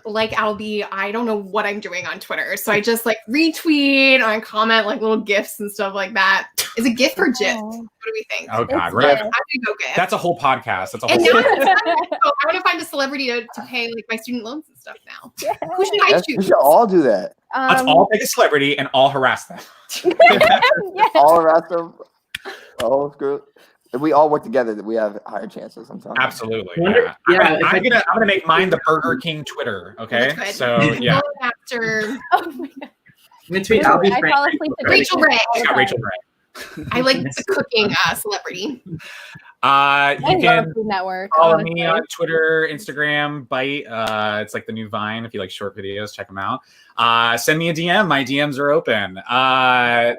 Like Albie, I don't know what I'm doing on Twitter, so I just like retweet and I comment like little gifs and stuff like that. Is it GIF or GIF? What do we think? Oh God, It's right. GIF. I'm gonna go GIF. That's a whole podcast. That's a And whole. now I want to find a celebrity to pay like my student loans and stuff now. Who should I We choose? should all do that. Let's all pick a celebrity and all harass them. All harass them. Oh, screw. If we all work together, we have higher chances sometimes. Absolutely. Wonder- Yeah. yeah, I'm gonna make mine the Burger King Twitter. Okay. That's good. So yeah. Go after Oh my God. I'm gonna tweet Albie I Frank. fall asleep to Rachel Ray. She's got Rachel Ray. I like the cooking celebrity. You I love can Food Network. follow honestly. me on Twitter, Instagram, Byte. It's like the new Vine. If you like short videos, check them out. Send me a DM. My DMs are open. Not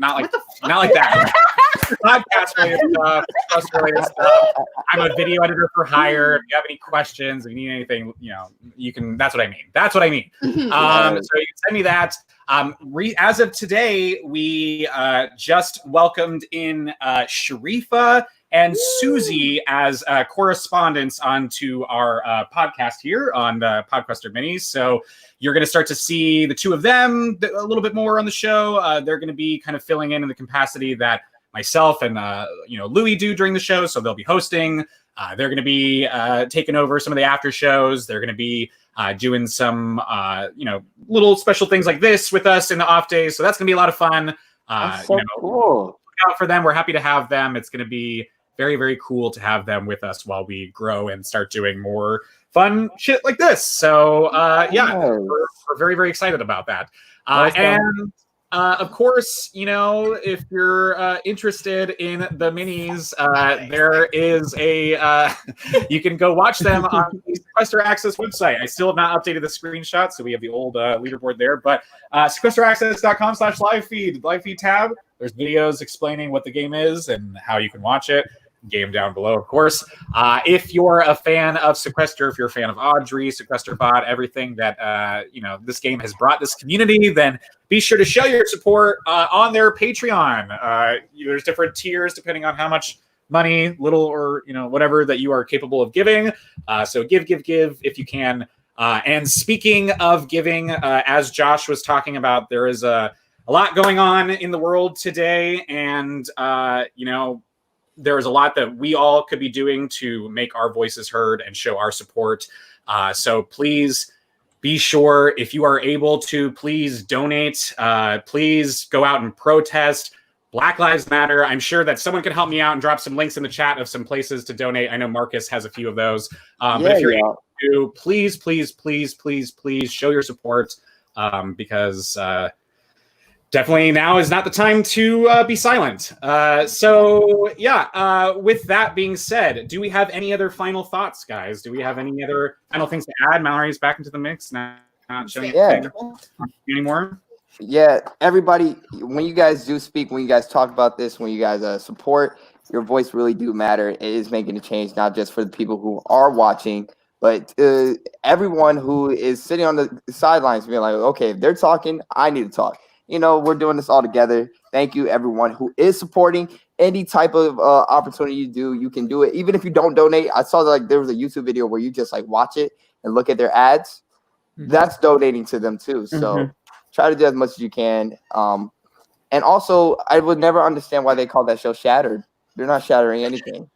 like that. Podcast related stuff, trust related stuff. I'm a video editor for hire. If you have any questions, if you need anything, you can. That's what I mean. That's what I mean. So you can send me that. As of today, we just welcomed in Sharifa and Susie as correspondents onto our podcast here on the Podquester Minis. So you're going to start to see the two of them a little bit more on the show. They're going to be kind of filling in the capacity that myself and Louis do during the show. So they'll be hosting. They're going to be taking over some of the after shows. They're going to be doing some little special things like this with us in the off days. So that's going to be a lot of fun. That's so cool. Look out for them. We're happy to have them. It's going to be very, very cool to have them with us while we grow and start doing more fun shit like this. So we're very, very excited about that. Of course, if you're interested in the minis, there is you can go watch them on the Sequester Access website. I still have not updated the screenshot, so we have the old leaderboard there, but sequesteraccess.com/live feed tab. There's videos explaining what the game is and how you can watch it. Game down below, of course. If you're a fan of Sequester, if you're a fan of Audrey, Sequester Bot, everything that this game has brought this community, then be sure to show your support on their Patreon. There's different tiers depending on how much money, little or whatever that you are capable of giving. So give if you can. And speaking of giving, as Josh was talking about, there is a lot going on in the world today, and there is a lot that we all could be doing to make our voices heard and show our support. So please be sure, if you are able to, please donate. Please go out and protest. Black Lives Matter. I'm sure that someone can help me out and drop some links in the chat of some places to donate. I know Marcus has a few of those. But if you're able to, please show your support because definitely now is not the time to be silent. With that being said, do we have any other final thoughts, guys? Do we have any other final things to add? Mallory's back into the mix now. Not showing anymore. Yeah, everybody, when you guys do speak, when you guys talk about this, when you guys support, your voice really do matter. It is making a change, not just for the people who are watching, but everyone who is sitting on the sidelines being like, okay, if they're talking, I need to talk. We're doing this all together. Thank you, everyone who is supporting any type of opportunity you do. You can do it. Even if you don't donate, I saw there was a YouTube video where you just watch it and look at their ads. Mm-hmm. That's donating to them too. So try to do as much as you can. And also, I would never understand why they call that show Shattered. They're not shattering anything.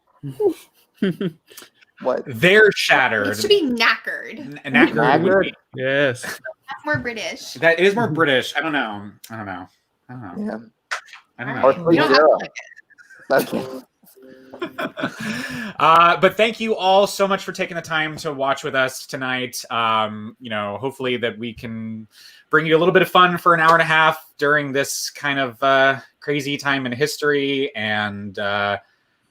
What? They're shattered. It should be knackered. Knackered? Yes. That's more British. That is more British. I don't know. Yeah. I don't Or know. Okay. But thank you all so much for taking the time to watch with us tonight. Hopefully that we can bring you a little bit of fun for an hour and a half during this kind of crazy time in history. And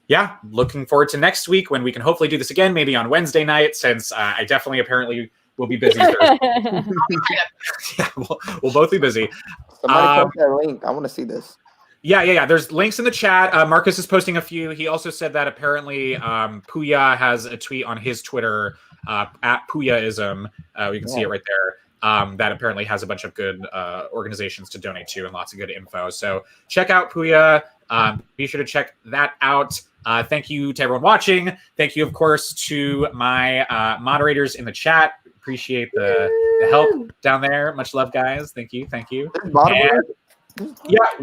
yeah, looking forward to next week when we can hopefully do this again, maybe on Wednesday night, since I definitely apparently will be busy Thursday. Yeah, we'll both be busy. Somebody post that link. I want to see this. Yeah. There's links in the chat. Marcus is posting a few. He also said that apparently Puya has a tweet on his Twitter at Puyaism. You can see it right there. That apparently has a bunch of good organizations to donate to and lots of good info. So check out Puya. Be sure to check that out. Thank you to everyone watching. Thank you, of course, to my moderators in the chat. Appreciate the help down there. Much love, guys. Thank you. And,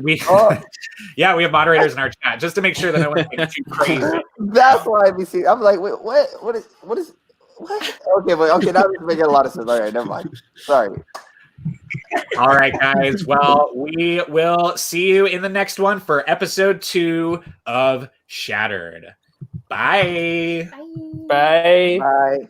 we have moderators in our chat just to make sure that no one's getting too crazy. That's why I'm like, wait, what is? Okay, now it's making a lot of sense. All right, never mind. Sorry. All right, guys. Well, we will see you in the next one for episode 2 of Shattered. Bye. Bye. Bye.